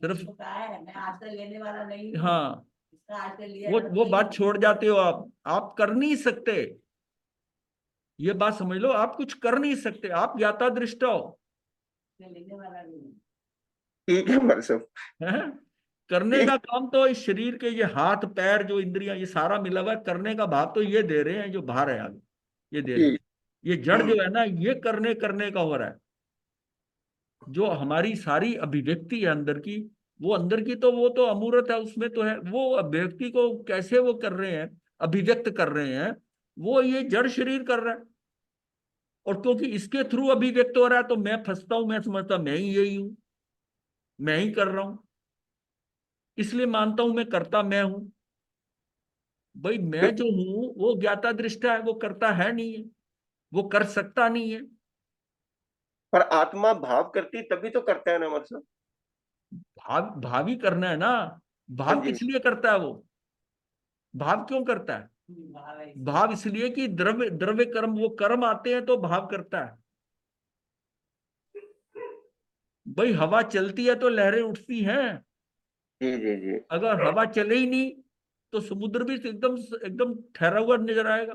सिर्फ मैं आश्रय लेने वाला नहीं हूँ। हाँ, इसका आश्रय लिया वो बात छोड़ जाते हो आप कर नहीं सकते। ये बात समझ लो, आप कुछ कर नहीं सकते, आप ज्ञाता दृष्टा हो। लेने वाला नहीं हूँ। ठीक है महाराज साहब। हैं? करने का काम तो इस शरीर के ये हाथ पैर जो इंद्रियां ये सारा मिला हुआ है, करने का भाव तो ये दे रहे हैं जो बाहर है आगे, ये दे रहे हैं। ठीक। ये जड़ जो है ना, ये करने का हो रहा है। जो हमारी सारी अभिव्यक्ति है अंदर की, वो अंदर की तो वो तो अमूर्त है, उसमें तो है। वो अभिव्यक्ति को कैसे वो कर रहे हैं, अभिव्यक्त कर रहे हैं, वो ये जड़ शरीर कर रहा है। और क्योंकि इसके थ्रू अभिव्यक्त हो रहा है तो मैं फंसता हूं, मैं समझता मैं ही यही हूं, मैं ही कर रहा हूं, इसलिए मानता हूं मैं करता मैं हूं। भाई मैं जो हूं वो ज्ञाता दृष्टा है, वो करता है नहीं है, वो कर सकता नहीं है। पर आत्मा भाव करती तभी तो करता है ना महाराज साहब। भावी करना है ना। हाँ भाव जी। किस लिए करता है वो? भाव क्यों करता है? भाव इसलिए कि द्रव्य द्रव्य कर्म, वो कर्म आते हैं तो भाव करता है। भाई हवा चलती है तो लहरें उठती हैं। जी जी जी। अगर हवा चले ही नहीं तो समुद्र भी एकदम एकदम ठहरा हुआ नजर आएगा।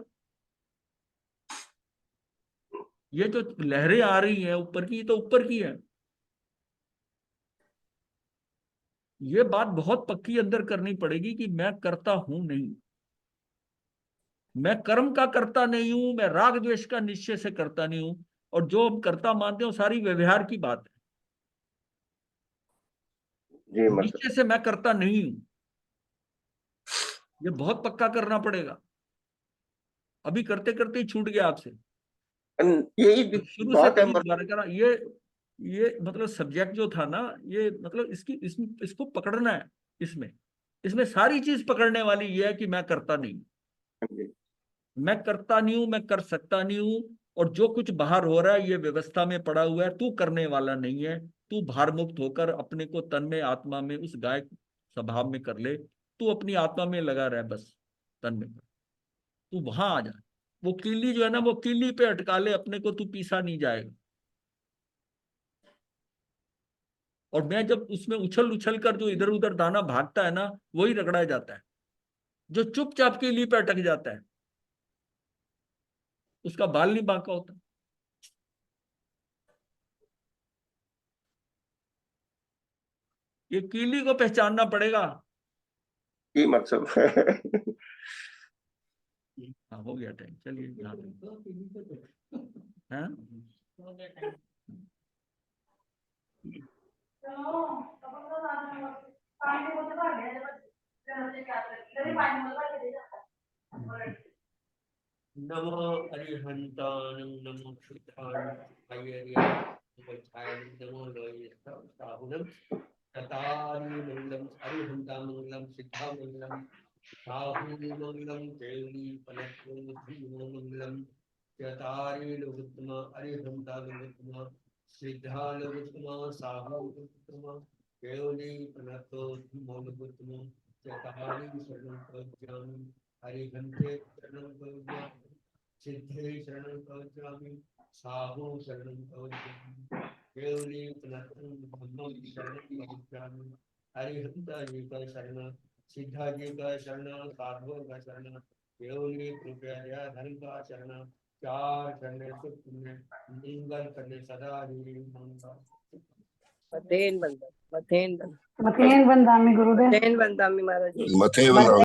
ये जो लहरें आ रही हैं ऊपर की, तो ऊपर की है। ये बात बहुत पक्की अंदर करनी पड़ेगी कि मैं करता हूं नहीं, मैं कर्म का करता नहीं हूं, मैं राग द्वेष का निश्चय से करता नहीं हूं। और जो हम करता मानते हो सारी व्यवहार की बात जी है, महाराज निश्चय से मैं करता नहीं हूं। ये बहुत पक्का करना पड़ेगा। अभी करते करते ही छूट गया आपसे। साहब, यही शुरू से बात है कभी महाराज। दोबारा करा। ये मतलब सब्जेक्ट जो था ना, ये मतलब इसको पकड़ना है। इसमें इसमें सारी चीज पकड़ने वाली ये है कि मैं करता नहीं, जी। मैं करता नहीं हूं, मैं कर सकता नहीं हूं। और जो कुछ बाहर हो रहा है ये व्यवस्था में पड़ा हुआ है, तू करने वाला नहीं है। तू भार मुक्त होकर अपने को तन में आत्मा में उस गाय स्वभाव में कर ले। तू अपनी आत्मा में लगा रहा है बस, तन में। तू वहां आ जा। वो कीली जो है ना, वो कीली पे अटका ले अपने को, तू पीसा नहीं जाएगा। और मैं जब उसमें उछल उछल कर जो इधर उधर दाना भागता है ना, वही रगड़ा जाता है। जो चुपचाप कीली पे अटक जाता है, उसका बाल नहीं बांका होता। ये कीली को पहचानना पड़ेगा। जी महाराज साहब। हाँ, हो गया टाइम, चलिए यहाँ पे। हाँ? नमो अरिहंतान नमो शुद्धान नमो लोये साहुलम चतारी मंगलम अरिहंता मंगलम सिद्धा मंगलम राहु मंगलम केली पलटो धीमो मंगलम चतारी लोकोत्तम अरिहंता लोकोत्तम सिद्धा लोकोत्तम साहु लोकोत्तम केली पलटो धीमो लोकोत्तम चतारी शरणं प्रज्ञामि अरिहंते शरणं प्रज्ञामि सिद्धे शरणं प्रज्ञामि साहु शरणं प्रज्ञामि केवली पलटो धम्मं शरणं प्रज्ञामि अरिहंता जी का शरण सिद्धा जी का शरण साधुओं का शरण केवली कृपया धर्म का शरण चार करने सुख में मंगल करने सदा ही मंगल मथेन बंदामी गुरुदेव मथेन बंदामी महाराज जी मथे बंदामी